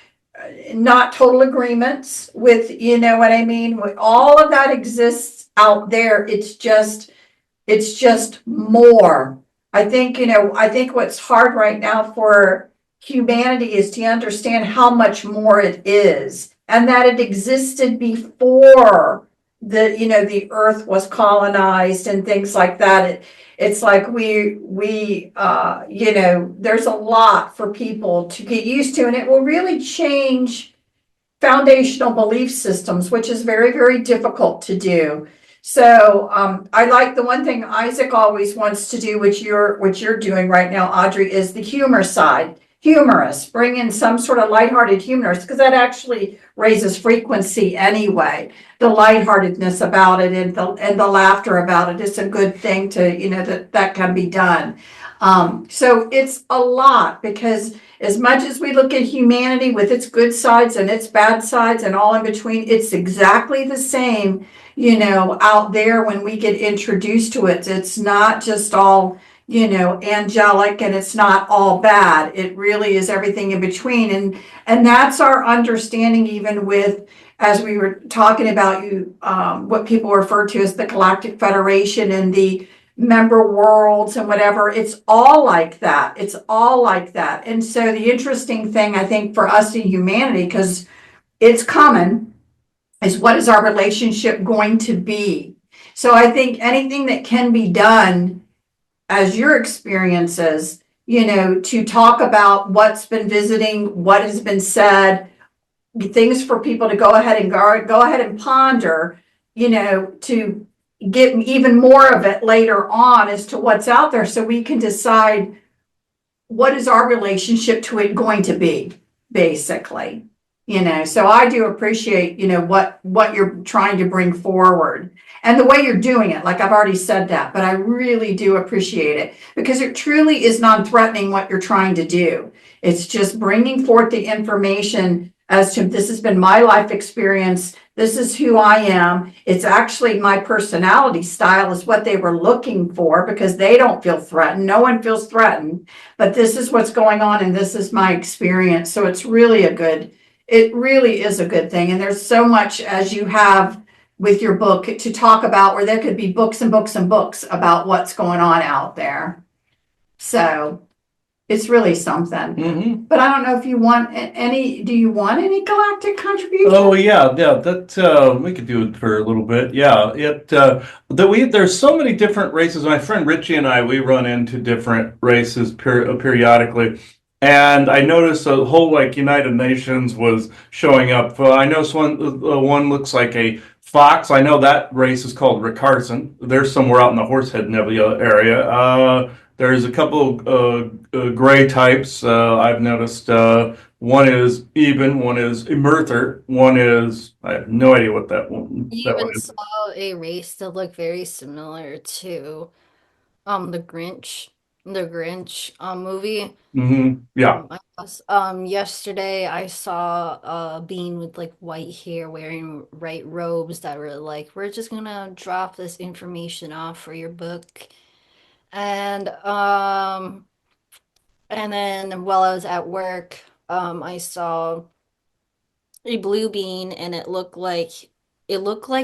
not total agreements with, you know what I mean? All of that exists out there. It's just more. I think what's hard right now for humanity is to understand how much more it is and that it existed before the earth was colonized and things like that. It's like there's a lot for people to get used to, and it will really change foundational belief systems, which is very, very difficult to do. So I like the one thing Isaac always wants to do, which you're doing right now, Audrey, is the humor side. Humorous, bring in some sort of lighthearted humorous, because that actually raises frequency anyway. The lightheartedness about it and the laughter about it is a good thing to, that can be done. So it's a lot because as much as we look at humanity with its good sides and its bad sides and all in between, it's exactly the same, out there when we get introduced to it. It's not just all, angelic, and it's not all bad. It really is everything in between. And that's our understanding, even with, as we were talking about what people refer to as the Galactic Federation and the member worlds and whatever. It's all like that. It's all like that. And so the interesting thing, I think, for us in humanity, because it's common, is what is our relationship going to be? So I think anything that can be done as your experiences, to talk about what's been visiting, what has been said, things for people to go ahead and go ahead and ponder, to get even more of it later on as to what's out there, so we can decide what is our relationship to it going to be, basically. So I do appreciate, what you're trying to bring forward and the way you're doing it. Like I've already said that, but I really do appreciate it because it truly is non-threatening what you're trying to do. It's just bringing forth the information as to, this has been my life experience. This is who I am. It's actually my personality style is what they were looking for, because they don't feel threatened. No one feels threatened, but this is what's going on and this is my experience. So it really is a good thing. And there's so much, as you have with your book, to talk about, where there could be books and books and books about what's going on out there. So it's really something. Mm-hmm. But I don't know if you want do you want any galactic contribution? Oh yeah, that we could do it for a little bit. Yeah, there's so many different races. My friend Richie and we run into different races periodically, and I noticed a whole like United Nations was showing up. I noticed one looks like a fox. I know that race is called Ricarson. They're somewhere out in the Horsehead Nebula area. There's a couple gray types I've noticed. One is Eben, one is Emerther, one is, I have no idea what You that one even is. saw a race that looked very similar to the Grinch movie. Yeah. Yesterday I saw a being with like white hair wearing white robes that were like, we're just gonna drop this information off for your book. And and then while I was at work, I saw a blue bean and it looked like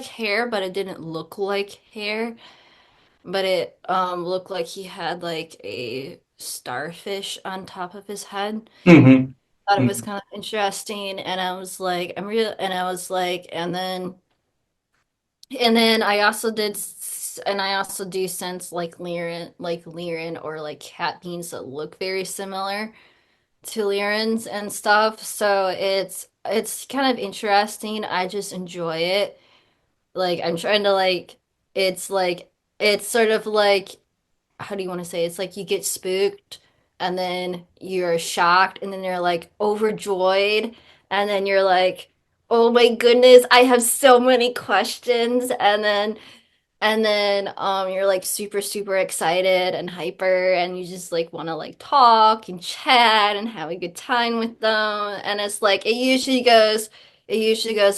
hair, but it didn't look like hair. But it looked like he had like a starfish on top of his head. hmm Thought it was kind of interesting, and I was like, I'm real, and I was like, and then I also do sense Lyran or like cat beans that look very similar to Lyrans and stuff. So it's kind of interesting. I just enjoy it. like I'm trying to it's sort of like, how do you want to say it? It's like you get spooked and then you're shocked and then you're like overjoyed and then you're like, oh my goodness, I have so many questions, and then you're like super super excited and hyper and you just like want to like talk and chat and have a good time with them. And it's like it usually goes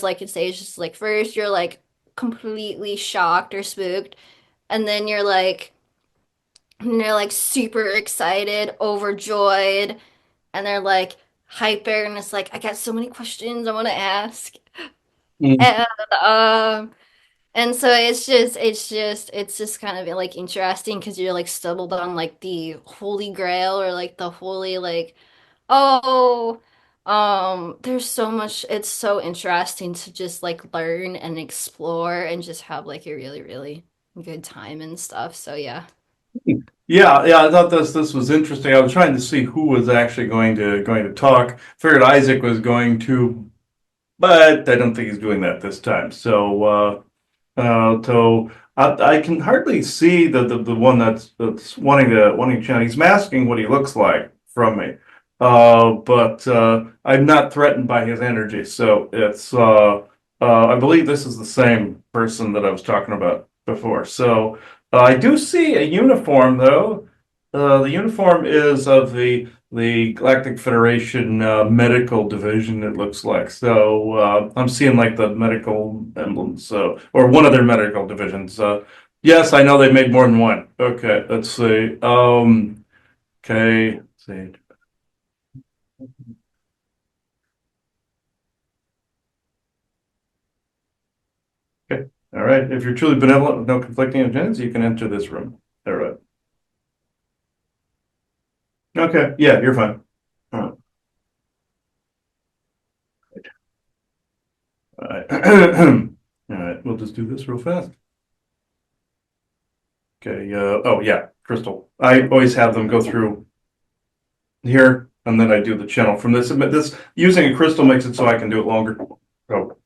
like in stages. Like first you're like completely shocked or spooked, and then you're like super excited, overjoyed, and they're like hyper, and it's like I got so many questions I want to ask. Mm. And um and so it's just kind of like interesting because you're like stumbled on like the holy grail, or like the holy like, oh, there's so much. It's so interesting to just like learn and explore and just have like a really really good time and stuff. So yeah. Yeah, yeah, I thought this was interesting. I was trying to see who was actually going to talk. Figured Isaac was going to, but I don't think he's doing that this time. So I can hardly see the one that's wanting to channel. He's masking what he looks like from me, but I'm not threatened by his energy. So I believe this is the same person that I was talking about before. So I do see a uniform though. The uniform is of the Galactic Federation medical division, it looks like. So I'm seeing like the medical emblems, or one of their medical divisions. Yes, I know they made more than one. Okay, let's see. Okay, let's see. Okay, all right. If you're truly benevolent with no conflicting agendas, you can enter this room. All right. Okay, yeah, you're fine. All right. All right, we'll just do this real fast. Okay, oh yeah, Crystal. I always have them go through here, and then I do the channel from this. But this using a crystal makes it so I can do it longer. So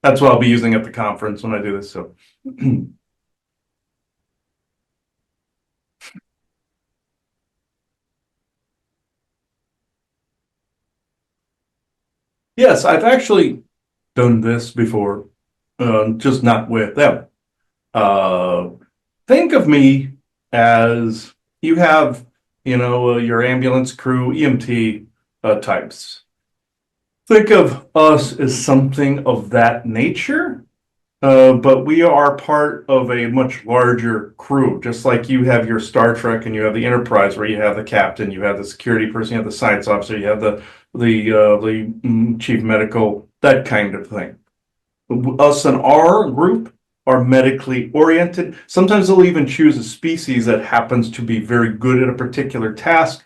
that's what I'll be using at the conference when I do this. So yes, I've actually done this before, just not with them. Uh, think of me as you have, your ambulance crew, EMT types. Think of us as something of that nature. But we are part of a much larger crew, just like you have your Star Trek and you have the Enterprise, where you have the captain, you have the security person, you have the science officer, you have the chief medical, that kind of thing. Us and our group are medically oriented. Sometimes they'll even choose a species that happens to be very good at a particular task.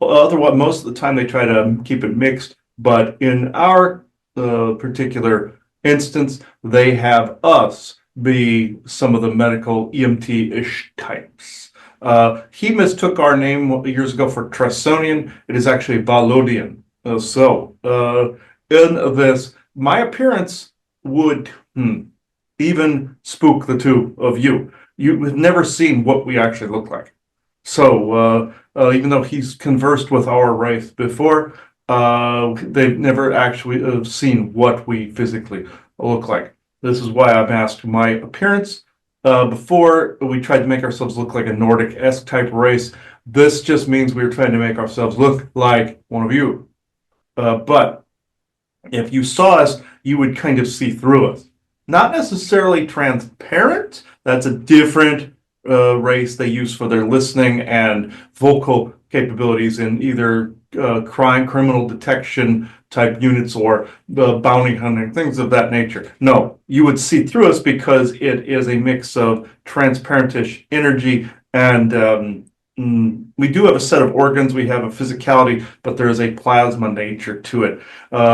Otherwise, most of the time they try to keep it mixed. But in our particular instance, they have us be some of the medical EMT-ish types. He mistook our name years ago for Tresonian. It is actually Valodian. In this, my appearance would even spook the two of you. You have never seen what we actually look like. So even though he's conversed with our race before, they've never actually seen what we physically look like. This is why I'm asked my appearance. Before we tried to make ourselves look like a Nordic-esque type race. This just means we were trying to make ourselves look like one of you. But if you saw us, you would kind of see through us. Not necessarily transparent. That's a different race they use for their listening and vocal capabilities in either criminal detection type units or bounty hunting, things of that nature. No, you would see through us because it is a mix of transparentish energy and we do have a set of organs. We have a physicality, but there is a plasma nature to it.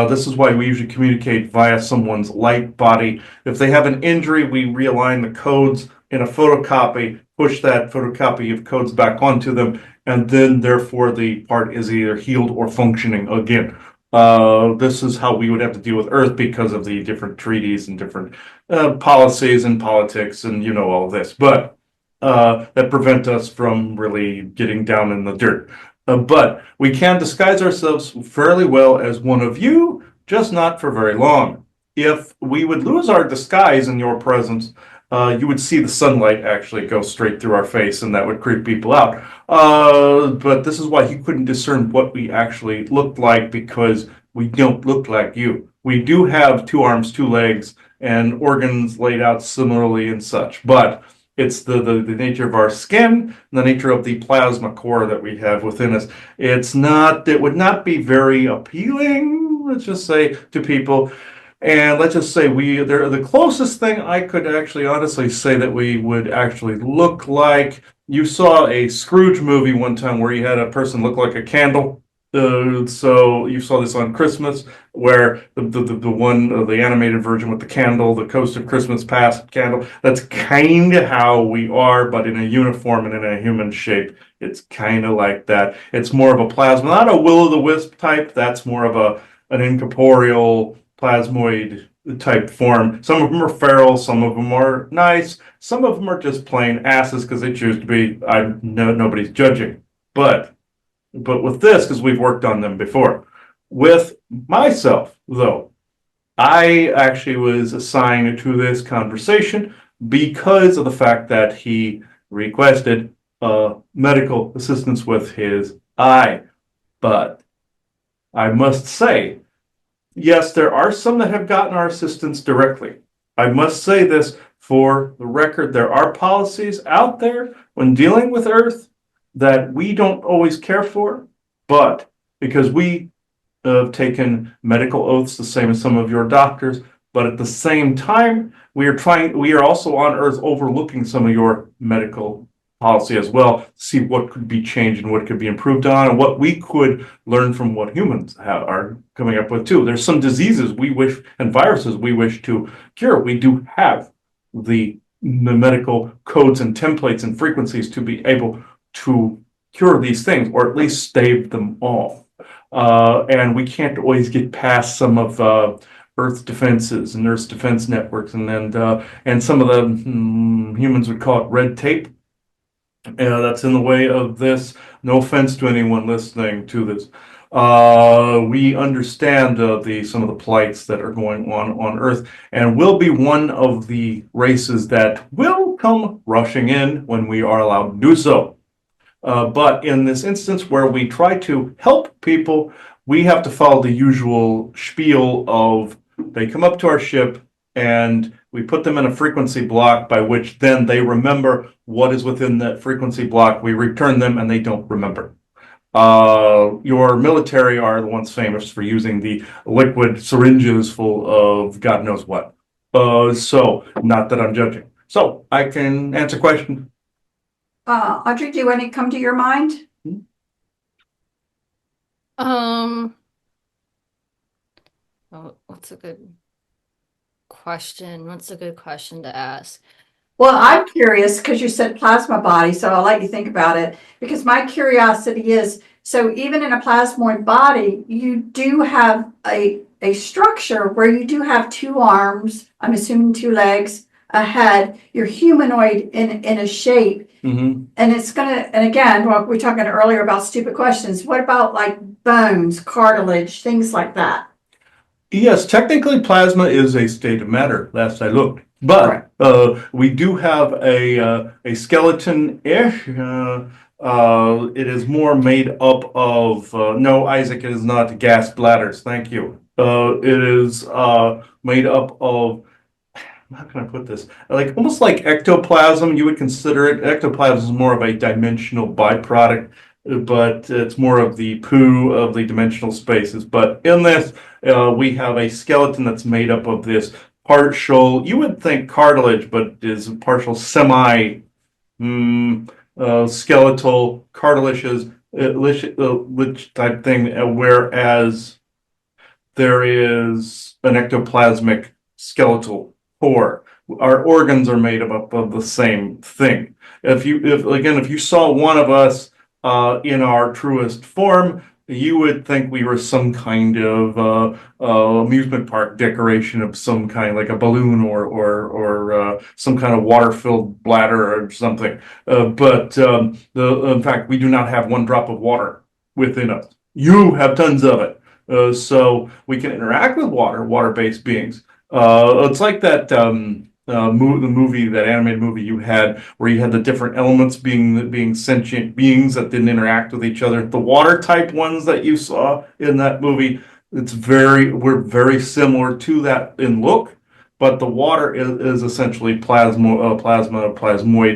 This is why we usually communicate via someone's light body. If they have an injury, we realign the codes in a photocopy, push that photocopy of codes back onto them, and then therefore the part is either healed or functioning again. This is how we would have to deal with Earth because of the different treaties and different policies and politics and all of this. But that prevent us from really getting down in the dirt. But we can disguise ourselves fairly well as one of you, just not for very long. If we would lose our disguise in your presence, you would see the sunlight actually go straight through our face, and that would creep people out. But this is why he couldn't discern what we actually looked like, because we don't look like you. We do have 2 arms, 2 legs, and organs laid out similarly and such, but it's the nature of our skin, the nature of the plasma core that we have within us. It would not be very appealing, let's just say, to people. And let's just say they're the closest thing I could actually honestly say that we would actually look like. You saw a Scrooge movie one time where you had a person look like a candle. So you saw this on Christmas, where the animated version with the candle, the Coast of Christmas Past candle. That's kind of how we are, but in a uniform and in a human shape. It's kind of like that. It's more of a plasma, not a will-o'-the-wisp type. That's more of an incorporeal plasmoid type form. Some of them are feral, some of them are nice, some of them are just plain asses because they choose to be. Nobody's judging, but with this, because we've worked on them before. With myself, though, I actually was assigned to this conversation because of the fact that he requested medical assistance with his eye. But I must say, yes, there are some that have gotten our assistance directly. I must say this for the record, there are policies out there when dealing with Earth that we don't always care for, but because we have taken medical oaths the same as some of your doctors, but at the same time, we are also on Earth overlooking some of your medical policy as well, to see what could be changed and what could be improved on, and what we could learn from what humans are coming up with too. There's some diseases and viruses we wish to cure. We do have the medical codes and templates and frequencies to be able to cure these things, or at least stave them off. And we can't always get past some of Earth's defenses and Earth's defense networks, and some of the humans would call it red tape. That's in the way of this. No offense to anyone listening to this. We understand some of the plights that are going on Earth, and will be one of the races that will come rushing in when we are allowed to do so. But in this instance where we try to help people, we have to follow the usual spiel of they come up to our ship and we put them in a frequency block by which then they remember what is within that frequency block. We return them and they don't remember. Your military are the ones famous for using the liquid syringes full of God knows what. So, not that I'm judging. So, I can answer questions. Audrey, do any come to your mind? Oh, what's a good question? What's a good question to ask? Well, I'm curious because you said plasma body, so I'll let you think about it. Because my curiosity is, so even in a plasmoid body, you do have a structure where you do have 2 arms, I'm assuming 2 legs, a head, you're humanoid in a shape. Mm-hmm. And it's and again, well, we were talking earlier about stupid questions. What about like bones, cartilage, things like that? Yes, technically plasma is a state of matter, last I looked. But we do have a skeleton-ish. It is more made up of, no, Isaac, it is not gas bladders, thank you. It is made up of, how can I put this? Like almost like ectoplasm, you would consider it. Ectoplasm is more of a dimensional byproduct, but it's more of the poo of the dimensional spaces. But in this, we have a skeleton that's made up of this partial, you would think cartilage, but is a partial semi skeletal cartilages, which type thing, whereas there is an ectoplasmic skeletal core. Our organs are made up of the same thing. If you saw one of us in our truest form, you would think we were some kind of amusement park decoration of some kind, like a balloon or some kind of water-filled bladder or something. But in fact, we do not have one drop of water within us. You have tons of it. So we can interact with water-based beings. It's like that that animated movie you had, where you had the different elements being sentient beings that didn't interact with each other. The water type ones that you saw in that movie, we're very similar to that in look, but the water is essentially plasmoid,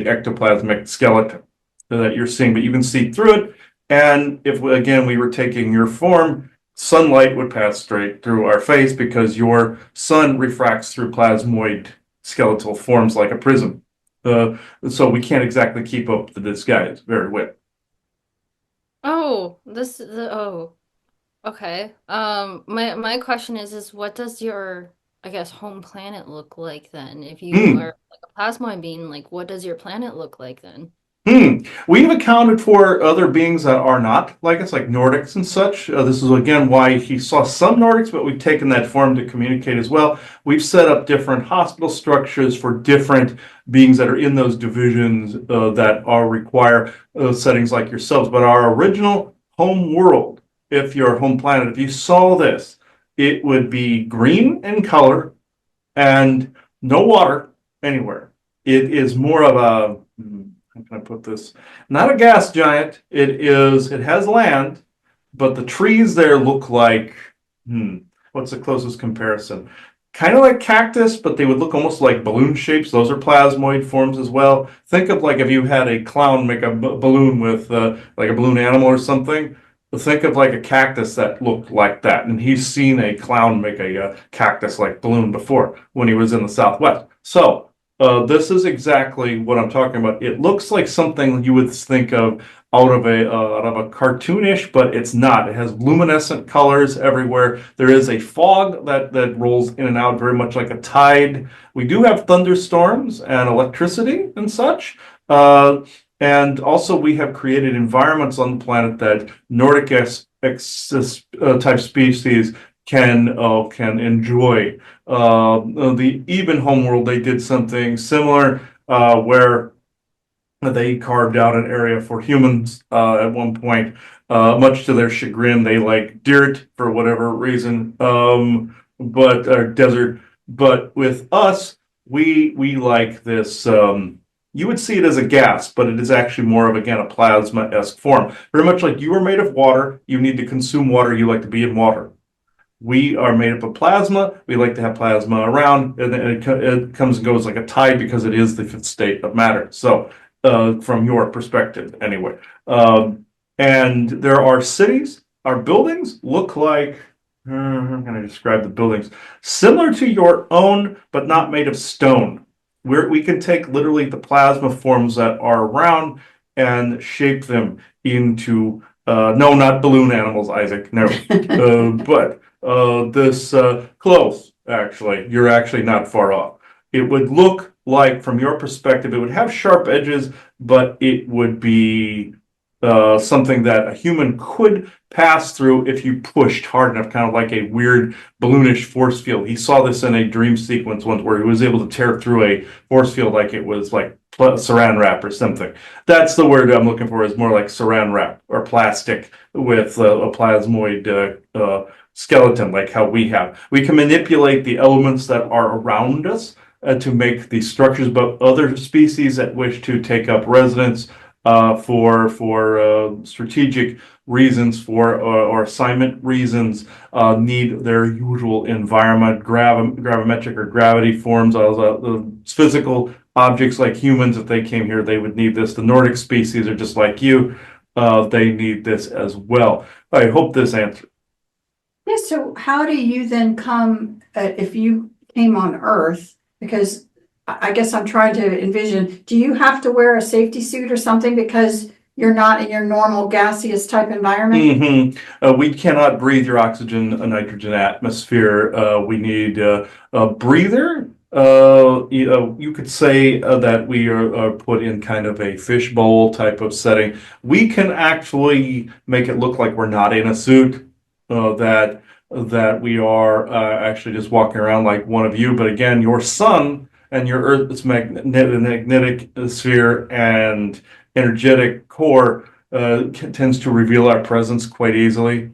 ectoplasmic skeleton that you're seeing, but you can see through it. And if again we were taking your form, sunlight would pass straight through our face because your sun refracts through plasmoid skeletal forms like a prism. So we can't exactly keep up the disguise very well. Oh, okay. My question is what does your, I guess, home planet look like then? If you Hmm. are like a plasmoid being, like, what does your planet look like then? We've accounted for other beings that are not like us, like Nordics and such. This is again why he saw some Nordics, but we've taken that form to communicate as well. We've set up different hospital structures for different beings that are in those divisions that are require settings like yourselves. But our original home world, if your home planet, if you saw this, it would be green in color and no water anywhere. It is more of a how can I put this? Not a gas giant. It has land, but the trees there look like what's the closest comparison? Kind of like cactus, but they would look almost like balloon shapes. Those are plasmoid forms as well. Think of like if you had a clown make a balloon with like a balloon animal or something. Think of like a cactus that looked like that. And he's seen a clown make a cactus like balloon before when he was in the Southwest. So this is exactly what I'm talking about. It looks like something you would think of out of a cartoonish, but it's not. It has luminescent colors everywhere. There is a fog that rolls in and out, very much like a tide. We do have thunderstorms and electricity and such. And also, we have created environments on the planet that Nordic type species can enjoy. The Even homeworld, they did something similar where they carved out an area for humans at one point. Much to their chagrin, they like dirt for whatever reason, but desert. But with us, we like this. You would see it as a gas, but it is actually more of, again, a plasma-esque form. Very much like you are made of water, you need to consume water, you like to be in water. We are made up of plasma. We like to have plasma around, and it comes and goes like a tide because it is the fifth state of matter. So, from your perspective, anyway. And there are cities. Our buildings look like, I'm going to describe the buildings, similar to your own, but not made of stone. We can take literally the plasma forms that are around and shape them into, no, not balloon animals, Isaac, no. But this close, actually. You're actually not far off. It would look like, from your perspective, it would have sharp edges, but it would be something that a human could pass through if you pushed hard enough, kind of like a weird balloonish force field. He saw this in a dream sequence once where he was able to tear through a force field like it was like saran wrap or something. That's the word I'm looking for, is more like saran wrap or plastic with a plasmoid skeleton like how we have. We can manipulate the elements that are around us to make these structures, but other species that wish to take up residence for strategic reasons, or assignment reasons, need their usual environment, gravimetric or gravity forms. The physical objects like humans, if they came here, they would need this. The Nordic species are just like you. They need this as well. I hope this answers. Yeah, so how do you then come, if you came on Earth, because I guess I'm trying to envision, do you have to wear a safety suit or something because you're not in your normal gaseous type environment? We cannot breathe your oxygen, nitrogen atmosphere. We need a breather you could say that we are put in kind of a fishbowl type of setting. We can actually make it look like we're not in a suit, that we are actually just walking around like one of you. But again, your sun and your Earth's magnetic sphere and energetic core tends to reveal our presence quite easily.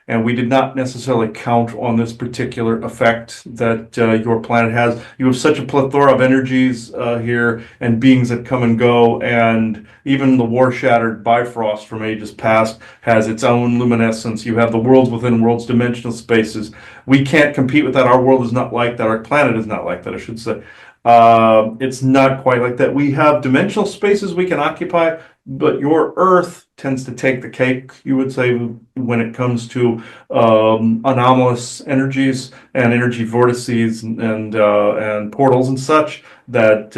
And we did not necessarily count on this particular effect that your planet has. You have such a plethora of energies here and beings that come and go, and even the war-shattered Bifrost from ages past has its own luminescence. You have the worlds within worlds, dimensional spaces. We can't compete with that. Our world is not like that. Our planet is not like that, I should say. It's not quite like that. We have dimensional spaces we can occupy, but your Earth tends to take the cake, you would say, when it comes to anomalous energies and energy vortices and portals and such that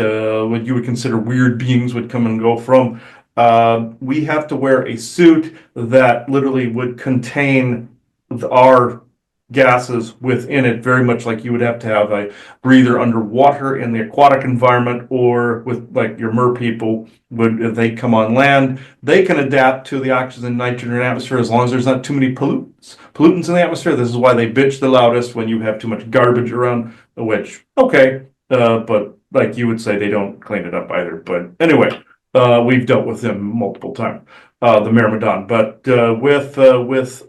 what you would consider weird beings would come and go from. We have to wear a suit that literally would contain our gases within it, very much like you would have to have a breather underwater in the aquatic environment, or with like your mer people would, if they come on land, they can adapt to the oxygen and nitrogen atmosphere as long as there's not too many pollutants in the atmosphere. This is why they bitch the loudest when you have too much garbage around, which, okay, but like you would say, they don't clean it up either. But anyway, we've dealt with them multiple times, the Myrmidon. But with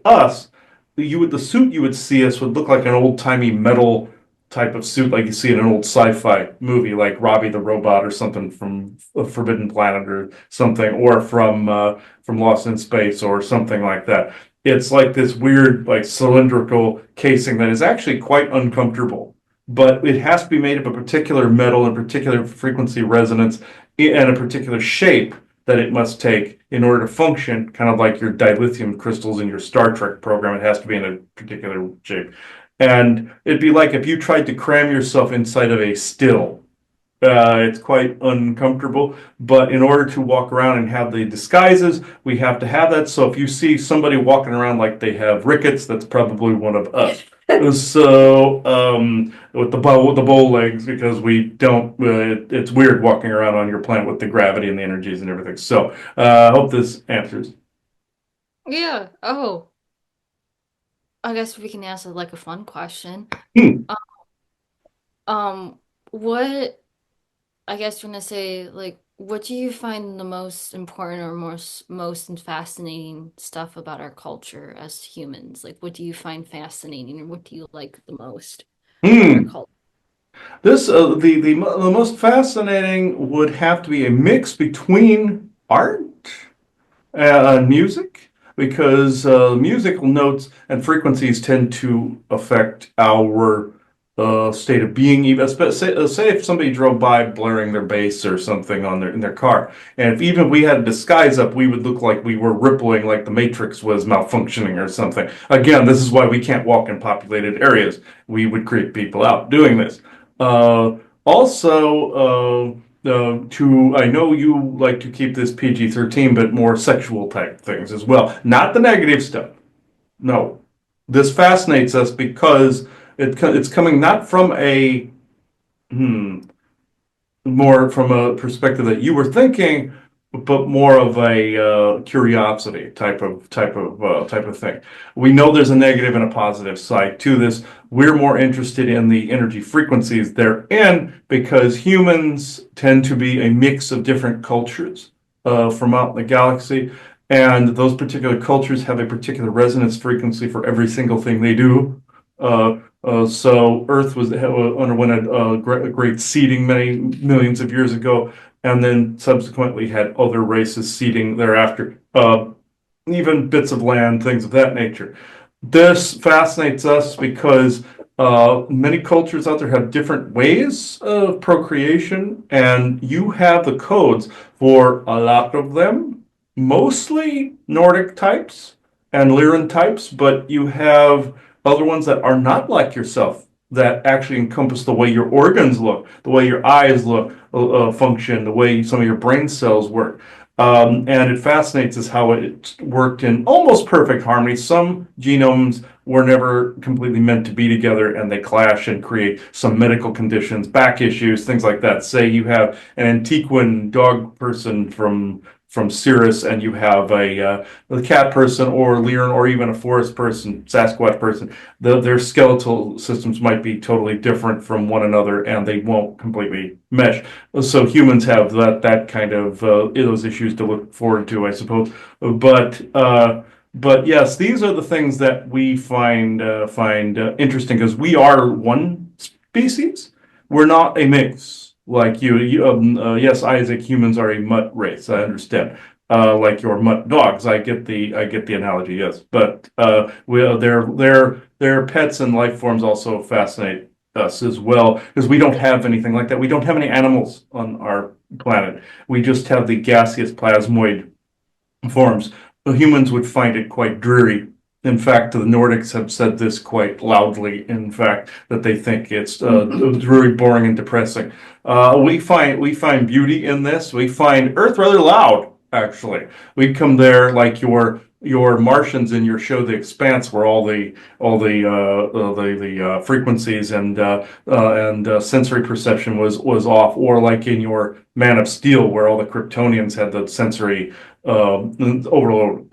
us, the suit you would see us would look like an old-timey metal type of suit, like you see in an old sci-fi movie, like Robbie the Robot or something from Forbidden Planet or something, or from Lost in Space or something like that. It's like this weird, like cylindrical casing that is actually quite uncomfortable, but it has to be made of a particular metal and particular frequency resonance and a particular shape that it must take in order to function, kind of like your dilithium crystals in your Star Trek program. It has to be in a particular shape. And it'd be like if you tried to cram yourself inside of a still. It's quite uncomfortable, but in order to walk around and have the disguises, we have to have that. So if you see somebody walking around like they have rickets, that's probably one of us. So with the bow legs, because we don't, it's weird walking around on your planet with the gravity and the energies and everything. So I hope this answers. Yeah. Oh, I guess we can answer like a fun question. Hmm. What I guess you're gonna say, like, what do you find the most important or most fascinating stuff about our culture as humans? Like, what do you find fascinating, or what do you like the most about our Hmm. culture? This the most fascinating would have to be a mix between art music, because musical notes and frequencies tend to affect our state of being. Even say if somebody drove by blaring their bass or something on in their car, and if even we had a disguise up, we would look like we were rippling, like the Matrix was malfunctioning or something. Again, this is why we can't walk in populated areas. We would creep people out doing this. Also, I know you like to keep this PG-13, but more sexual type things as well. Not the negative stuff. No. This fascinates us because it's coming not from a, hmm, more from a perspective that you were thinking, but more of a curiosity type of thing. We know there's a negative and a positive side to this. We're more interested in the energy frequencies they're in because humans tend to be a mix of different cultures from out in the galaxy, and those particular cultures have a particular resonance frequency for every single thing they do. So Earth underwent a great seeding many millions of years ago, and then subsequently had other races seeding thereafter, even bits of land, things of that nature. This fascinates us because many cultures out there have different ways of procreation, and you have the codes for a lot of them, mostly Nordic types and Lyran types, but you have other ones that are not like yourself, that actually encompass the way your organs look, the way your eyes look, function, the way some of your brain cells work. And it fascinates us how it worked in almost perfect harmony. Some genomes were never completely meant to be together, and they clash and create some medical conditions, back issues, things like that. Say you have an Antiquan dog person from Cirrus, and you have a cat person or Lyran or even a forest person, Sasquatch person. Their skeletal systems might be totally different from one another, and they won't completely mesh. So humans have that kind of those issues to look forward to, I suppose. But but yes, these are the things that we find interesting because we are one species. We're not a mix like you. Yes, Isaac, humans are a mutt race. I understand. Like your mutt dogs. I get the analogy. Yes, but their pets and life forms also fascinate us as well because we don't have anything like that. We don't have any animals on our planet. We just have the gaseous plasmoid forms. Humans would find it quite dreary. In fact, the Nordics have said this quite loudly. In fact, that they think it's dreary, boring, and depressing. We find beauty in this. We find Earth rather loud. Actually, we come there like your Martians in your show, The Expanse, where all the frequencies and sensory perception was off, or like in your Man of Steel, where all the Kryptonians had the sensory overload.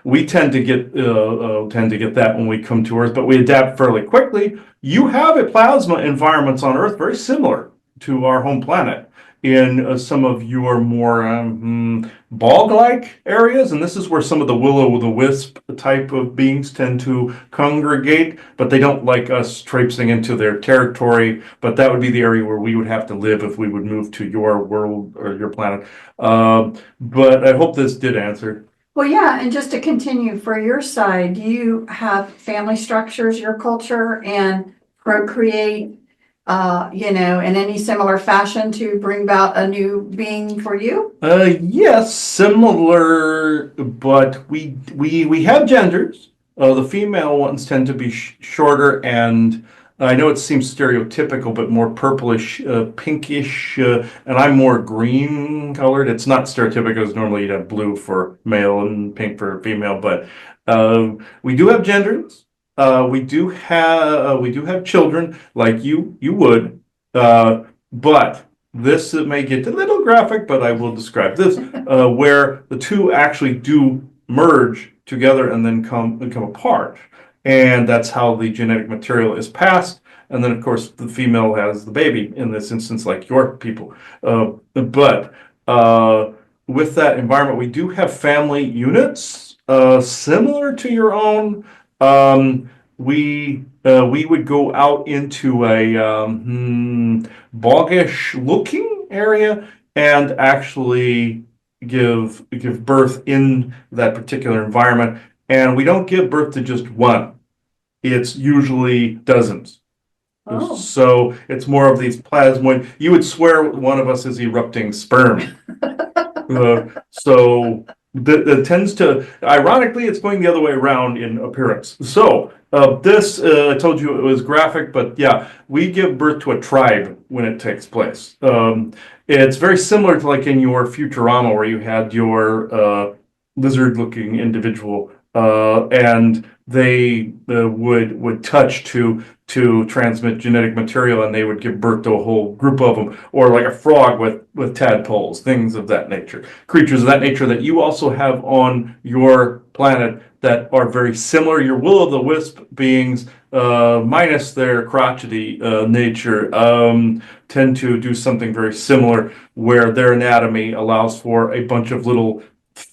We tend to get that when we come to Earth, but we adapt fairly quickly. You have a plasma environments on Earth very similar to our home planet in some of your more bog-like areas, and this is where some of the will-o'-the-wisp type of beings tend to congregate, but they don't like us traipsing into their territory. But that would be the area where we would have to live if we would move to your world or your planet. But I hope this did answer. Well, yeah, and just to continue for your side, do you have family structures, your culture, and procreate, in any similar fashion to bring about a new being for you? Yes, similar, but we have genders. The female ones tend to be shorter, and I know it seems stereotypical, but more purplish, pinkish, and I'm more green colored. It's not stereotypical, because normally you'd have blue for male and pink for female, but we do have genders. We do have children like you would, but this may get a little graphic, but I will describe this, where the two actually do merge together and then come apart. And that's how the genetic material is passed. And then, of course, the female has the baby in this instance, like your people. But with that environment, we do have family units similar to your own. We would go out into a boggish looking area and actually give birth in that particular environment. And we don't give birth to just one. It's usually dozens. Oh. So it's more of these plasmoid. You would swear one of us is erupting sperm. So that tends to, ironically, it's going the other way around in appearance. So this, I told you it was graphic, but yeah, we give birth to a tribe when it takes place. It's very similar to like in your Futurama, where you had your lizard-looking individual, and they would touch to transmit genetic material, and they would give birth to a whole group of them, or like a frog with tadpoles, things of that nature, creatures of that nature that you also have on your planet that are very similar. Your will-o'-the-wisp beings, minus their crotchety nature, tend to do something very similar, where their anatomy allows for a bunch of little,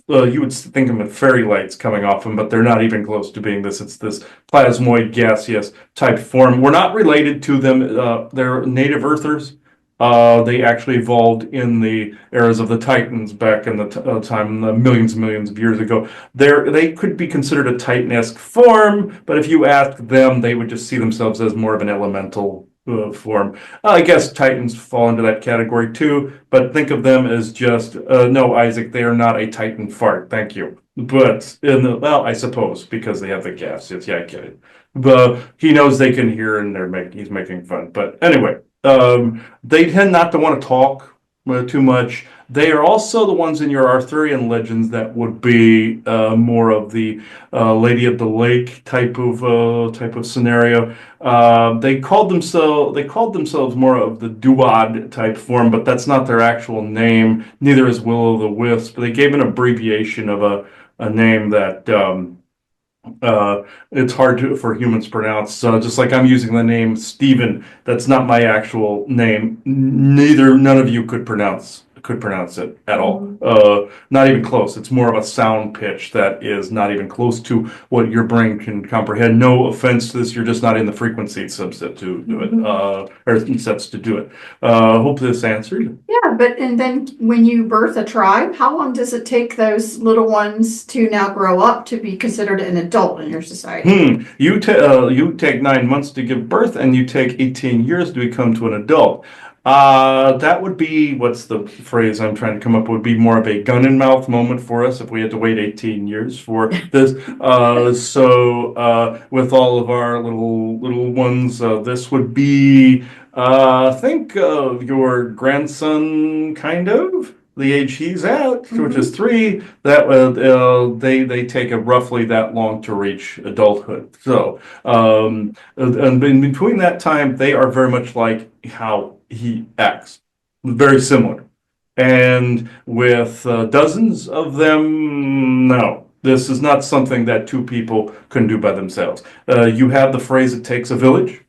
you would think of them as fairy lights coming off them, but they're not even close to being this. It's this plasmoid gaseous type form. We're not related to them. They're native earthers. They actually evolved in the eras of the Titans back in the time, millions and millions of years ago. They could be considered a Titan-esque form, but if you ask them, they would just see themselves as more of an elemental form. I guess Titans fall into that category too, but think of them as just, no, Isaac, they are not a Titan fart, thank you. But, well, I suppose, because they have the gas. Yes, yeah, I get it. But he knows they can hear, and he's making fun. But anyway, they tend not to want to talk. too much. They are also the ones in your Arthurian legends that would be more of the Lady of the Lake type of scenario. They called themselves more of the Duad type form, but that's not their actual name. Neither is Will o' the Wisp. They gave an abbreviation of a name that it's hard for humans to pronounce. So just like I'm using the name Stephen, that's not my actual name. None of you could pronounce it at all. Not even close. It's more of a sound pitch that is not even close to what your brain can comprehend. No offense to this, you're just not in the frequency subset to do it, or sets to do it. Hope this answered. Yeah, but and then when you birth a tribe, how long does it take those little ones to now grow up to be considered an adult in your society? You take 9 months to give birth, and you take 18 years to become to an adult. That would be, what's the phrase I'm trying to come up with, would be more of a gun in mouth moment for us if we had to wait 18 years for this. With all of our little ones, this would be, think of your grandson, kind of. The age he's at, which is 3, that they take a roughly that long to reach adulthood. So, and in between that time, they are very much like how he acts, very similar. And with dozens of them, no. This is not something that 2 people can do by themselves. You have the phrase, it takes a village.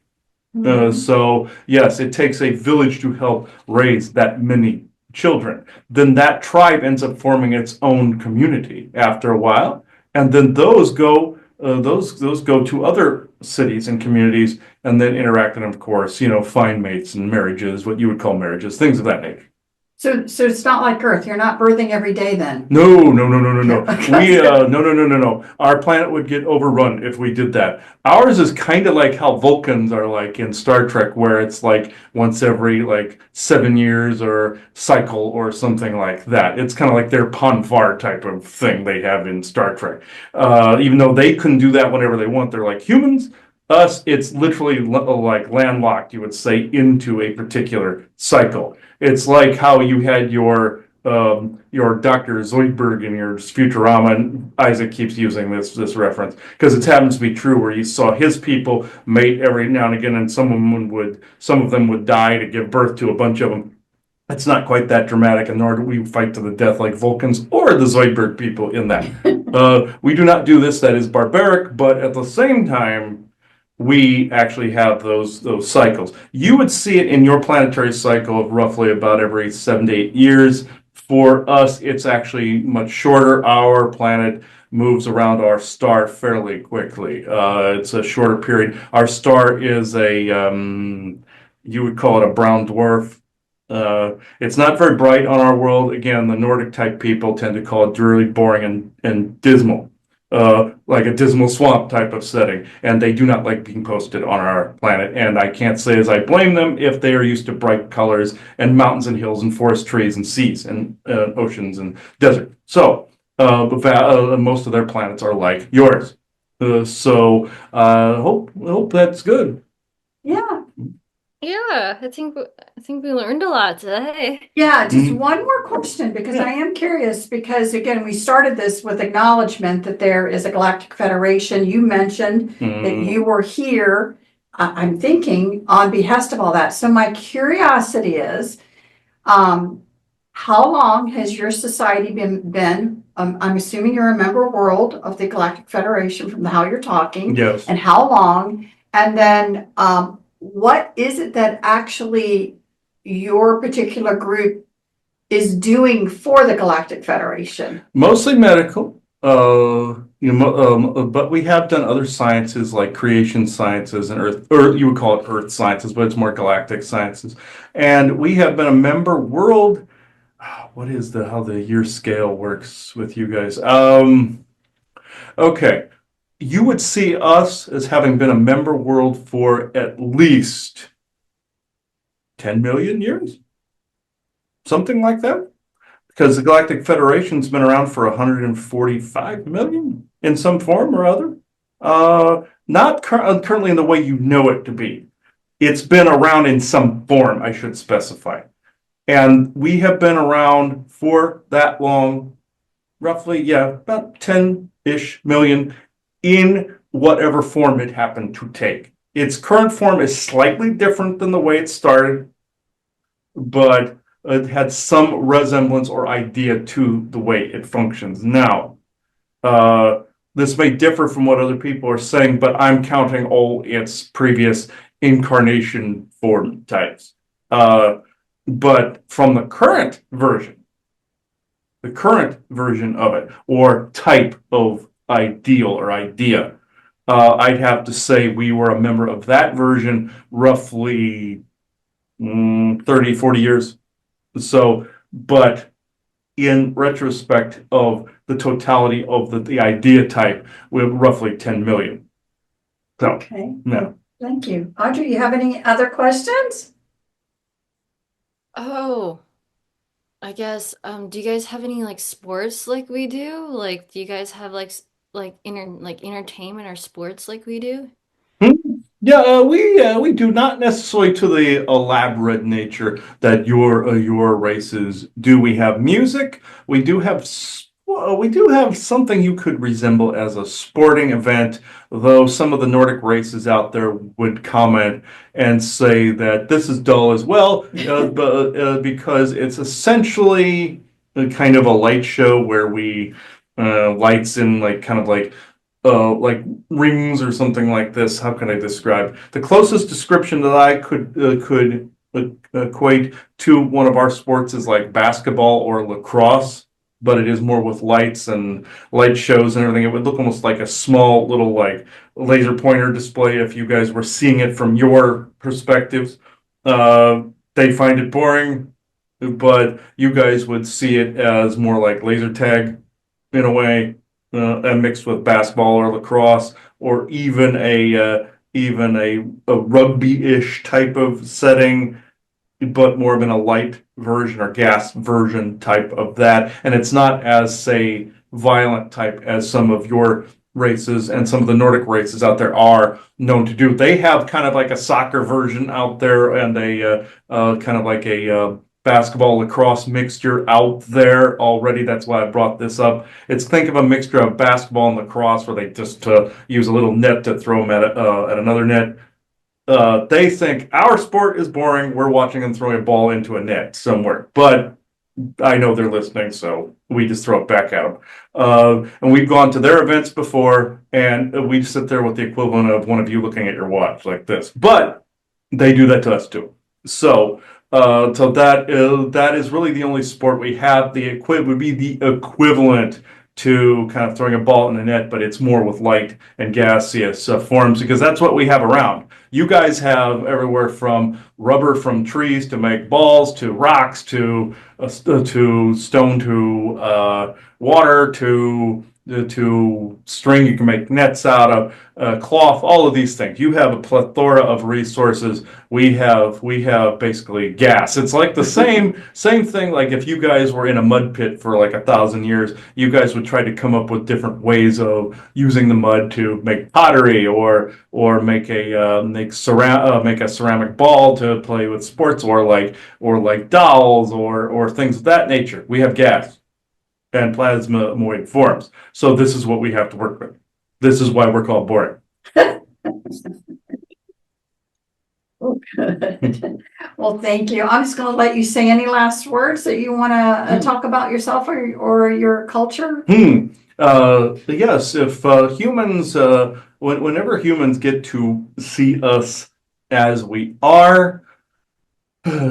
So, yes, it takes a village to help raise that many children. Then that tribe ends up forming its own community after a while. And then those go to other cities and communities and then interact and, of course, find mates and marriages, what you would call marriages, things of that nature. So it's not like Earth. You're not birthing every day then. No. No. Our planet would get overrun if we did that. Ours is kind of like how Vulcans are like in Star Trek, where it's like once every 7 years or cycle or something like that. It's kind of like their Ponvar type of thing they have in Star Trek. Even though they couldn't do that whenever they want, they're like humans. Us, it's literally like landlocked, you would say, into a particular cycle. It's like how you had your Dr. Zoidberg in your Futurama, and Isaac keeps using this reference because it happens to be true, where you saw his people mate every now and again, and some of them would die to give birth to a bunch of them. It's not quite that dramatic, and nor do we fight to the death like Vulcans or the Zoidberg people in that. We do not do this. That is barbaric, but at the same time, we actually have those cycles. You would see it in your planetary cycle of roughly about every 7 to 8 years. For us, it's actually much shorter. Our planet moves around our star fairly quickly. It's a shorter period. Our star is you would call it a brown dwarf. It's not very bright on our world. Again, the Nordic type people tend to call it really boring and dismal. Like a dismal swamp type of setting, and they do not like being posted on our planet. And I can't say as I blame them if they are used to bright colors and mountains and hills and forest trees and seas and oceans and desert. So, most of their planets are like yours. Hope that's good. Yeah. Yeah, I think we learned a lot today. Yeah, just one more question, because I am curious, because again, we started this with acknowledgement that there is a Galactic Federation. You mentioned that you were here, I'm thinking, on behest of all that. So my curiosity is, how long has your society been I'm assuming you're a member world of the Galactic Federation from how you're talking. Yes. And how long? And then what is it that actually your particular group is doing for the Galactic Federation? Mostly medical, but we have done other sciences like creation sciences and Earth, or you would call it Earth sciences, but it's more galactic sciences. And we have been a member world. What is how the year scale works with you guys? Okay. You would see us as having been a member world for at least 10 million years, something like that, because the Galactic Federation's been around for 145 million in some form or other. Not currently in the way you know it to be. It's been around in some form, I should specify. And we have been around for that long, roughly, yeah, about 10-ish million in whatever form it happened to take. Its current form is slightly different than the way it started, but it had some resemblance or idea to the way it functions now. This may differ from what other people are saying, but I'm counting all its previous incarnation form types. But from the current version of it, or type of ideal or idea, I'd have to say we were a member of that version roughly 30, 40 years. So, but in retrospect of the totality of the idea type, we're roughly 10 million. So, Okay, yeah. thank you. Audrey, you have any other questions? Oh, I guess, do you guys have any like sports like we do? Like, do you guys have like entertainment or sports like we do? Hmm. Yeah, we do not necessarily to the elaborate nature that your races do. We have music. We do have something you could resemble as a sporting event, though some of the Nordic races out there would comment and say that this is dull as well, because it's essentially a kind of a light show where we lights in like kind of like rings or something like this. How can I describe? The closest description that I could equate to one of our sports is like basketball or lacrosse, but it is more with lights and light shows and everything. It would look almost like a small little like laser pointer display if you guys were seeing it from your perspectives. They find it boring, but you guys would see it as more like laser tag in a way, and mixed with basketball or lacrosse, or even a rugby-ish type of setting, but more of in a light version or gas version type of that. And it's not as, say, violent type as some of your races and some of the Nordic races out there are known to do. They have kind of like a soccer version out there and a kind of like a basketball lacrosse mixture out there already. That's why I brought this up. It's think of a mixture of basketball and lacrosse where they just use a little net to throw them at another net. They think our sport is boring. We're watching them throw a ball into a net somewhere. But I know they're listening, so we just throw it back at them. And we've gone to their events before, and we sit there with the equivalent of one of you looking at your watch like this. But they do that to us too. So, that is really the only sport we have. The would be the equivalent to kind of throwing a ball in the net, but it's more with light and gaseous forms because that's what we have around. You guys have everywhere from rubber from trees to make balls to rocks to stone to water to string you can make nets out of, cloth, all of these things. You have a plethora of resources. We have basically gas. It's like the same thing. Like if you guys were in a mud pit for like 1,000 years, you guys would try to come up with different ways of using the mud to make pottery or make a ceramic ball to play with sports or like dolls or things of that nature. We have gas and plasmamoid forms. So this is what we have to work with. This is why we're called boring. Oh, good. Well, thank you. I'm just going to let you say any last words that you want to talk about yourself or your culture. Yes, if humans, whenever humans get to see us as we are,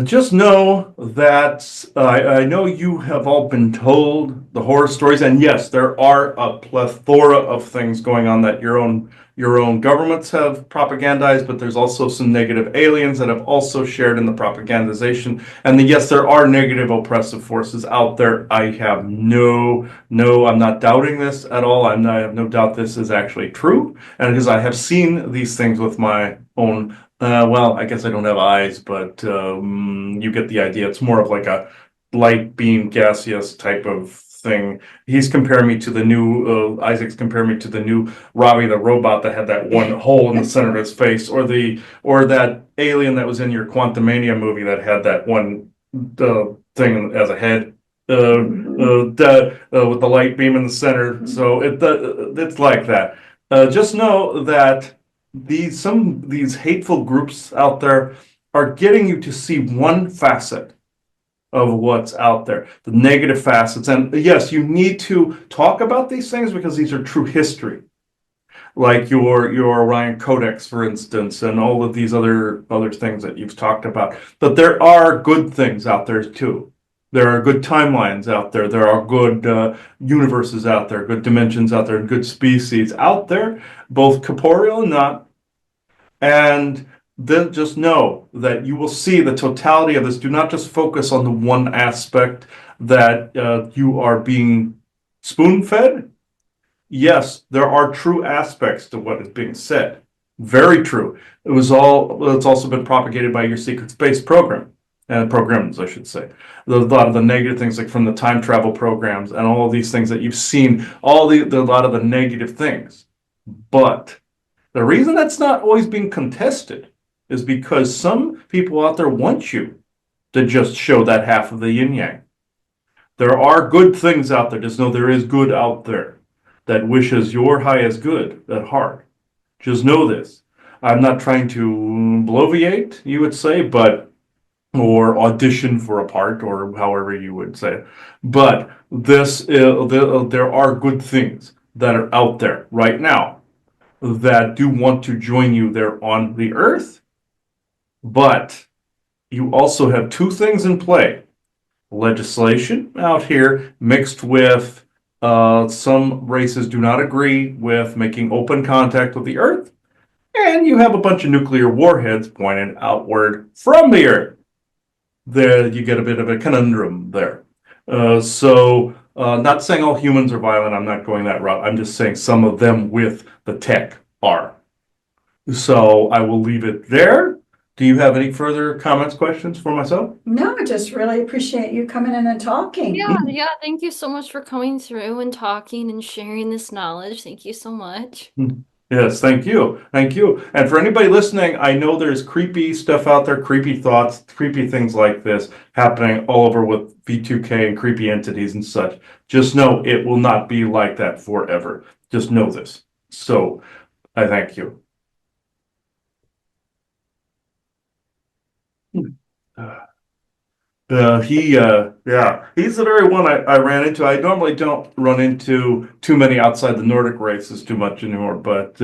just know that I know you have all been told the horror stories, and yes, there are a plethora of things going on that your own governments have propagandized, but there's also some negative aliens that have also shared in the propagandization. And yes, there are negative oppressive forces out there. I have I'm not doubting this at all. I have no doubt this is actually true, and because I have seen these things with my own. Well, I guess I don't have eyes, but you get the idea. It's more of like a light beam gaseous type of thing. He's comparing me to the new, Isaac's comparing me to the new Robbie the robot that had that one hole in the center of his face, or that alien that was in your Quantumania movie that had that one thing as a head, with the light beam in the center. So it's like that. Just know that these hateful groups out there are getting you to see one facet of what's out there, the negative facets. And yes, you need to talk about these things because these are true history, like your Orion Codex, for instance, and all of these other things that you've talked about. But there are good things out there too. There are good timelines out there. There are good universes out there, good dimensions out there, and good species out there, both corporeal and not. And then just know that you will see the totality of this. Do not just focus on the one aspect that you are being spoon fed. Yes, there are true aspects to what is being said. Very true. It's also been propagated by your secret space program, programs, I should say. A lot of the negative things, like from the time travel programs and all of these things that you've seen, a lot of the negative things. But the reason that's not always being contested is because some people out there want you to just show that half of the yin yang. There are good things out there. Just know there is good out there that wishes your highest good at heart. Just know this. I'm not trying to bloviate, you would say, but or audition for a part, or however you would say it. But there are good things that are out there right now that do want to join you there on the earth. But you also have two things in play: legislation out here mixed with some races do not agree with making open contact with the Earth, and you have a bunch of nuclear warheads pointed outward from the Earth. There, you get a bit of a conundrum there. Not saying all humans are violent. I'm not going that route. I'm just saying some of them with the tech are. So I will leave it there. Do you have any further comments, questions for myself? No, I just really appreciate you coming in and talking. Yeah, thank you so much for coming through and talking and sharing this knowledge. Thank you so much. Yes, thank you. Thank you. And for anybody listening, I know there's creepy stuff out there, creepy thoughts, creepy things like this happening all over with V2K and creepy entities and such. Just know it will not be like that forever. Just know this. So I thank you. He's the very one I ran into. I normally don't run into too many outside the Nordic races too much anymore, but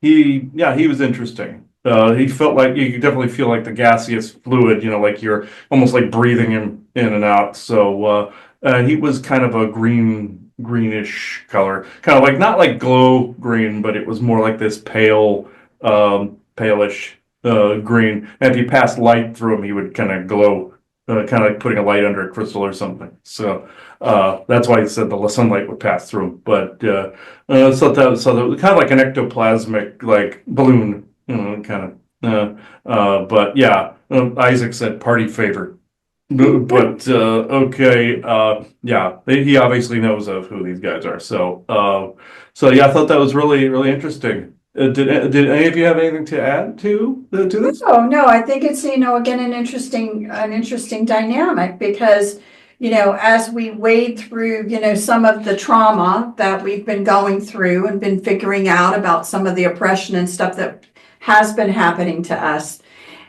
he was interesting. He felt like you could definitely feel like the gaseous fluid, like you're almost like breathing him in and out. He was kind of a greenish color, kind of like not like glow green, but it was more like this palish green. And if you passed light through him, he would kind of glow, kind of like putting a light under a crystal or something. So that's why he said the sunlight would pass through him. But that was kind of like an ectoplasmic like balloon, kind of. But yeah, Isaac said party favor. But okay, yeah, he obviously knows of who these guys are. So yeah, I thought that was really really interesting. Did any of you have anything to add to this? Oh, no, I think it's, again, an interesting dynamic because, as we wade through, some of the trauma that we've been going through and been figuring out about some of the oppression and stuff that has been happening to us,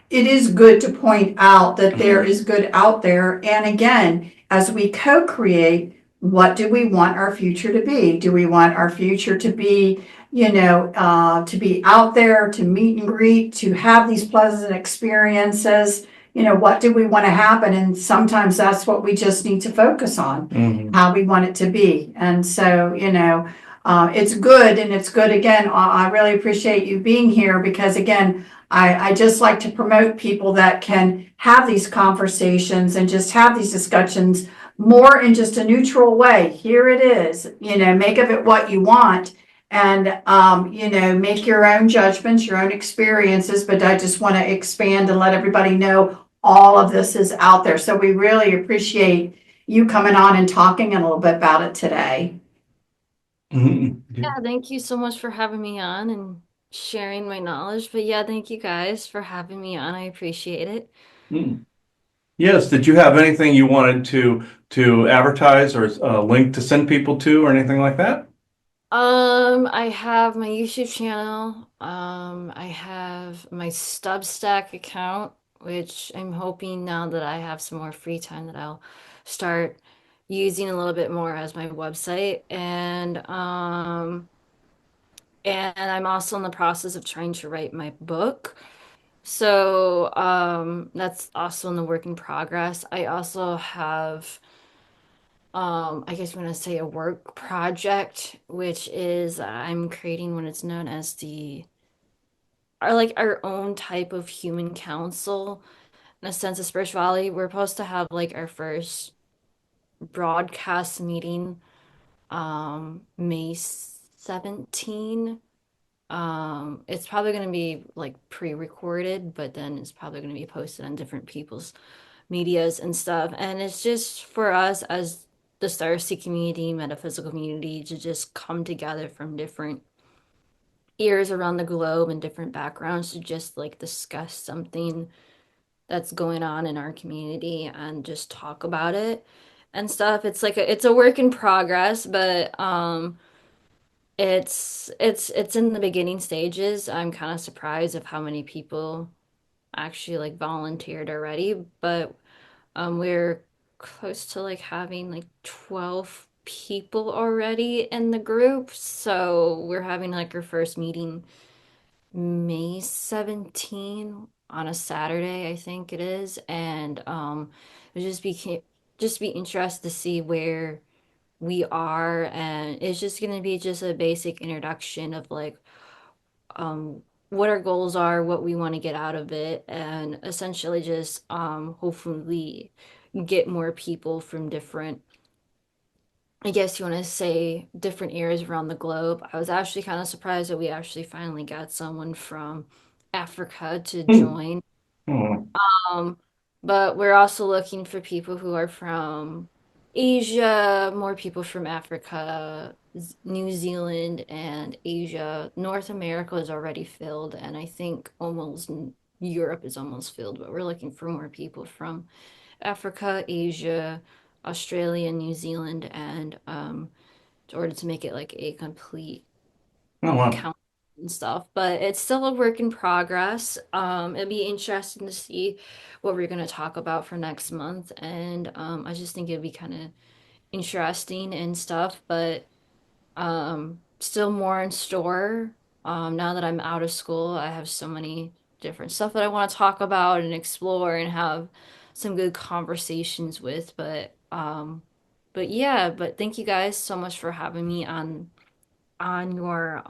it is good to point out that there is good out there. And again, as we co-create, what do we want our future to be? Do we want our future to be, to be out there, to meet and greet, to have these pleasant experiences? What do we want to happen? And sometimes that's what we just need to focus on, how we want it to be. And so, it's good. And it's good. Again, I really appreciate you being here because, again, I just like to promote people that can have these conversations and just have these discussions more in just a neutral way. Here it is, make of it what you want and, make your own judgments, your own experiences. But I just want to expand and let everybody know all of this is out there. So we really appreciate you coming on and talking a little bit about it today. Yeah, thank you so much for having me on and sharing my knowledge. But yeah, thank you guys for having me on. I appreciate it. Mm. Yes, did you have anything you wanted to advertise or a link to send people to or anything like that? I have my YouTube channel. I have my Substack account, which I'm hoping now that I have some more free time that I'll start using a little bit more as my website. And I'm also in the process of trying to write my book. So, that's also in the work in progress. I also have I guess you want to say a work project, which is I'm creating what is known as our own type of human council in a sense of spirituality. We're supposed to have like our first broadcast meeting May 17. It's probably going to be like pre-recorded, but then it's probably going to be posted on different people's medias and stuff. And it's just for us as the Starseed community, metaphysical community, to just come together from different ears around the globe and different backgrounds to just like discuss something that's going on in our community and just talk about it and stuff. It's a work in progress, but it's in the beginning stages. I'm kind of surprised of how many people actually like volunteered already, but we're close to like having like 12 people already in the group. So we're having like our first meeting May 17 on a Saturday, I think it is. And it just be interested to see where we are, and it's just gonna be just a basic introduction of like what our goals are, what we want to get out of it, and essentially just hopefully get more people from different, I guess you want to say, different areas around the globe. I was actually kind of surprised that we actually finally got someone from Africa to Hmm. join. Oh, Um, but we're also looking for people who are from Asia, more people from Africa, New Zealand, and Asia. North America is already filled, and I think almost Europe is almost filled, but we're looking for more people from Africa, Asia, Australia, New Zealand, and in order to make it like a complete oh wow. count and stuff, but it's still a work in progress. It'd be interesting to see what we're going to talk about for next month, and I just think it'd be kind of interesting and stuff, but still more in store. Now that I'm out of school, I have so many different stuff that I want to talk about and explore and have some good conversations with, but yeah, but thank you guys so much for having me on your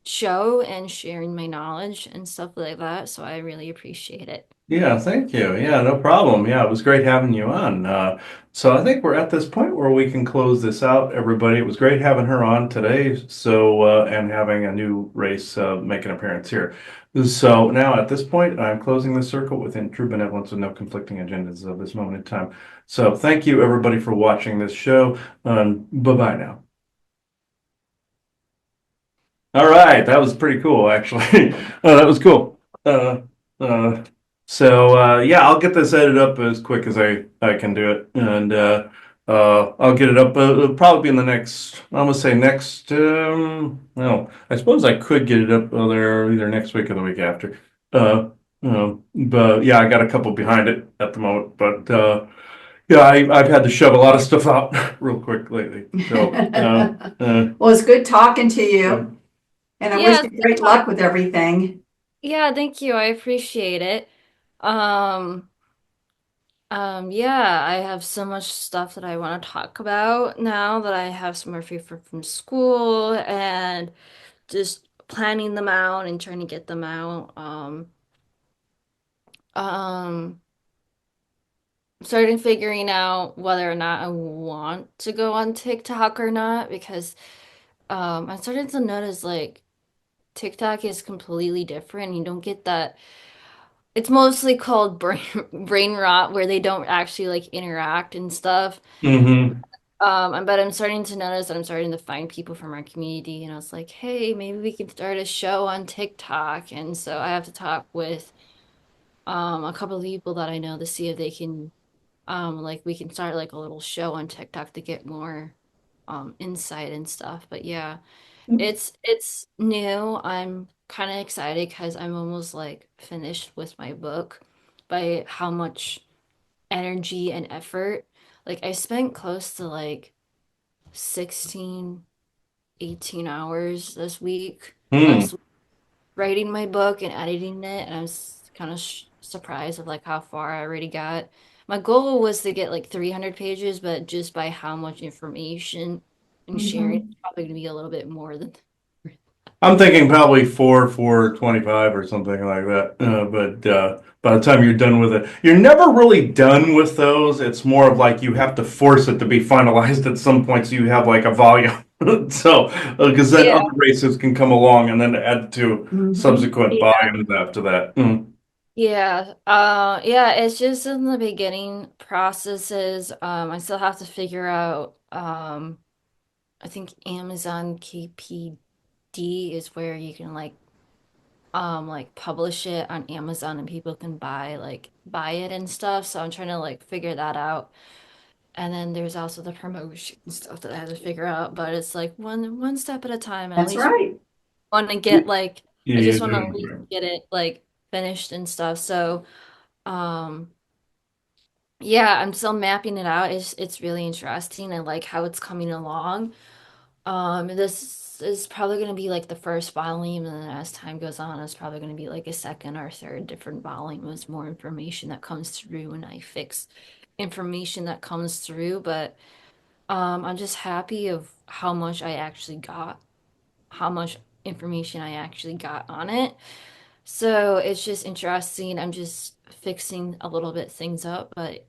show and sharing my knowledge and stuff like that. So I really appreciate it. Yeah, thank you. Yeah, no problem. Yeah, it was great having you on. So I think we're at this point where we can close this out, everybody. It was great having her on today. So, and having a new race make an appearance here. So now at this point, I'm closing the circle within true benevolence with no conflicting agendas of this moment in time. So thank you, everybody, for watching this show. Bye-bye now. All right, that was pretty cool, actually. That was cool. Uh, yeah, I'll get this edited up as quick as I can do it, and I'll get it up. It'll probably be in the next. I'm gonna say next. No, I suppose I could get it up there either next week or the week after. But yeah, I got a couple behind it at the moment. But yeah, I've had to shove a lot of stuff out real quick lately. So Well, it's good talking to yeah. you, and I wish Yeah, you great luck with everything. yeah, thank you. I appreciate it. Um, yeah, I have so much stuff that I want to talk about now that I have some more free from school and just planning them out and trying to get them out. Um, Starting figuring out whether or not I want to go on TikTok or not because I'm starting to notice like TikTok is completely different. You don't get that. It's mostly called brain rot where they don't actually like interact and stuff. Hmm. But I'm starting to notice that I'm starting to find people from our community, and I was like, hey, maybe we can start a show on TikTok. And so I have to talk with a couple of people that I know to see if they can like we can start like a little show on TikTok to get more insight and stuff. But yeah, it's new. I'm kind of excited because I'm almost like finished with my book by how much energy and effort. Like I spent close to like 16, 18 hours this week, Hmm. last week, writing my book and editing it, and I was kind of surprised of like how far I already got. My goal was to get like 300 pages, but just by how much information and sharing, it's Mhm. probably gonna be a little bit more than. I'm thinking probably 425 or something like that. But by the time you're done with it, you're never really done with those. It's more of like you have to force it to be finalized at some point, so you have like a volume. So, because then Yeah. other races can come along and then add to Mhm. subsequent Yeah. volumes after that. Mm. Yeah. Yeah, it's just in the beginning processes. I still have to figure out I think Amazon KPD is where you can like publish it on Amazon and people can buy it and stuff. So I'm trying to like figure that out. And then there's also the promotion stuff that I have to figure out, but it's like one step at a time. I at That's least right. want to get like Yeah, I you're just want to at doing least great. get it like finished and stuff. So um yeah, I'm still mapping it out. It's really interesting. I like how it's coming along. This is probably going to be like the first volume, and then as time goes on, it's probably going to be like a second or third different volume with more information that comes through, and I fix information that comes through. But I'm just happy of how much I actually got, how much information I actually got on it. So it's just interesting. I'm just fixing a little bit things up, but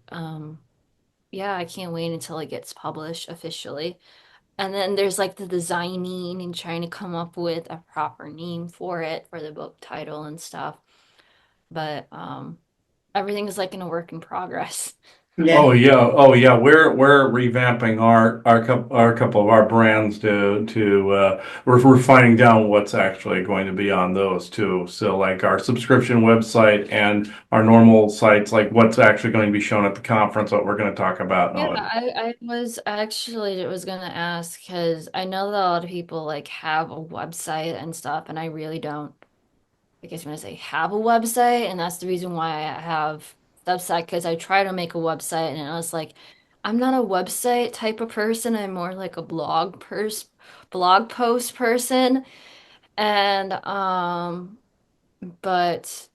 yeah, I can't wait until it gets published officially. And then there's like the designing and trying to come up with a proper name for it for the book title and stuff. But everything is like in a work in progress. Yeah. Oh yeah. We're revamping our couple of our brands to we're refining down what's actually going to be on those too. So like our subscription website and our normal sites, like what's actually going to be shown at the conference, what we're going to talk about, and Yeah, all that. I was actually was gonna ask because I know that a lot of people like have a website and stuff, and I really don't. I guess I'm gonna say have a website, and that's the reason why I have Substack because I try to make a website, and I was like, I'm not a website type of person. I'm more like a blog post person, and but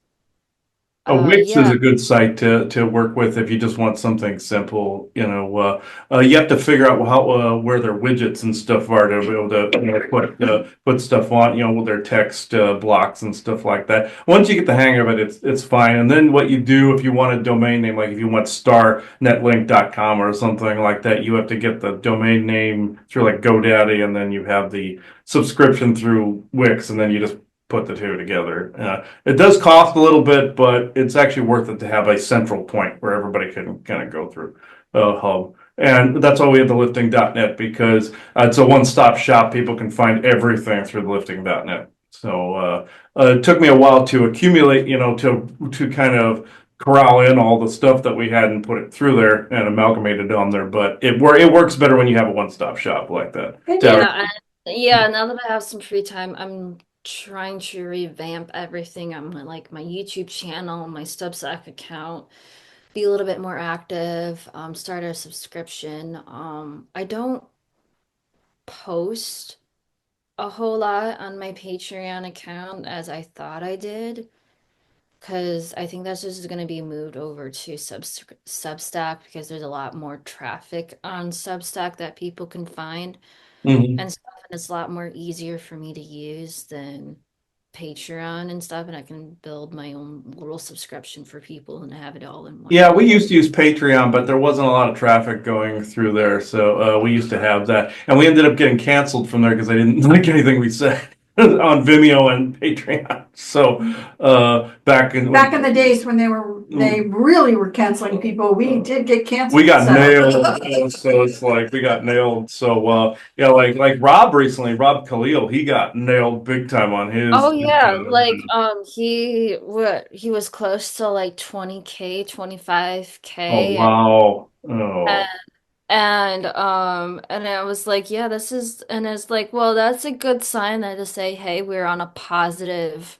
Wix is yeah, a good site to work with if you just want something simple. You have to figure out how where their widgets and stuff are to be able to put stuff on. With their text blocks and stuff like that. Once you get the hang of it, it's fine. And then what you do if you want a domain name, like if you want starnetlink.com or something like that, you have to get the domain name through like GoDaddy, and then you have the subscription through Wix, and then you just put the two together. It does cost a little bit, but it's actually worth it to have a central point where everybody can kind of go through a hub. And that's why we have the lifting.net, because it's a one-stop shop. People can find everything through the lifting.net. So it took me a while to accumulate, to kind of corral in all the stuff that we had and put it through there and amalgamate it on there. But it works better when you have a one-stop shop like that. It does. yeah, yeah. Now that I have some free time, I'm trying to revamp everything on my YouTube channel, my Substack account, be a little bit more active, start a subscription. I don't post a whole lot on my Patreon account as I thought I did, because I think that's just going to be moved over to Substack because there's a lot more traffic on Substack that people can find Mhm. and stuff, and it's a lot more easier for me to use than Patreon and stuff, and I can build my own little subscription for people and have it all in one Yeah, we place. used to use Patreon, but there wasn't a lot of traffic going through there, so we used to have that, and we ended up getting canceled from there because they didn't like anything we said. on Vimeo and Patreon. So back in the days when they really were canceling people, we did get canceled. we got so. nailed. So it's like we got nailed. So yeah, like Rob recently, Rob Khalil, he got nailed big time on his Oh yeah, YouTube. like he was close to like 20K, Oh 25K, wow. and Oh and I was like, yeah, this is, and it's like, well, that's a good sign that to say, hey, we're on a positive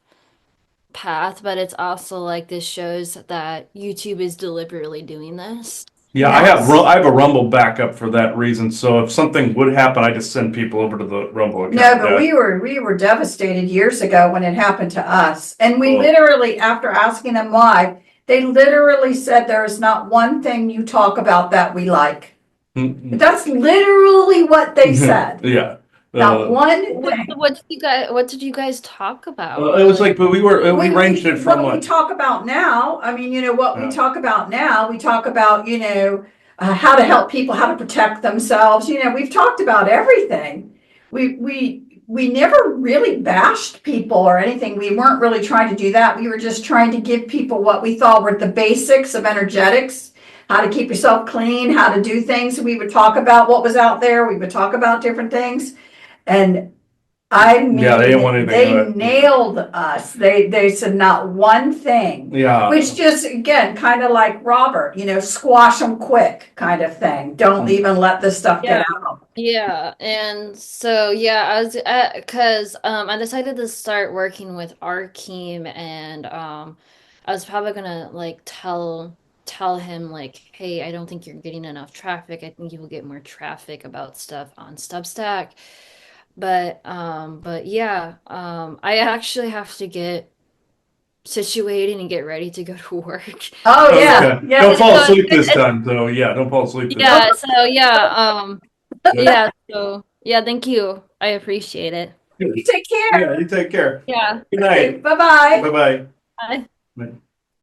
path, but it's also like this shows that YouTube is deliberately doing this. yeah, Yes. I have a Rumble backup for that reason. So if something would happen, I just send people over to the Rumble No, account. but Yeah. we were devastated years ago when it happened to us. And we Oh. literally, after asking them why, they literally said there is not one thing you talk about that we like. That's literally what they said. Yeah. Not one What thing. what did you guys talk about? It was like, but we ranged it from What we what? talk about now, I mean, what we Yeah. talk about now, we talk about, how to help people, how to protect themselves. We've talked about everything. We never really bashed people or anything. We weren't really trying to do that. We were just trying to give people what we thought were the basics of energetics, how to keep yourself clean, how to do things. We would talk about what was out there. We would talk about different things. And I Yeah, they didn't want mean, anything they of it. nailed us. They said not one thing, Yeah. which just, again, kind of like Robert, squash them quick kind of thing. Don't even let this stuff Yeah. get out. Yeah, and so yeah, I was because I decided to start working with Arkeem, and I was probably gonna like tell him like, hey, I don't think you're getting enough traffic. I think you will get more traffic about stuff on Substack. But yeah, I actually have to get situated and get ready to go to work. Oh yeah, Okay. yeah. Don't fall So asleep this time, though. Yeah, don't fall asleep this time. yeah, so yeah, so yeah, thank you. I appreciate it. You take care. Yeah, you take care. Yeah. Good Okay, night. bye bye. Bye-bye. Bye. Bye.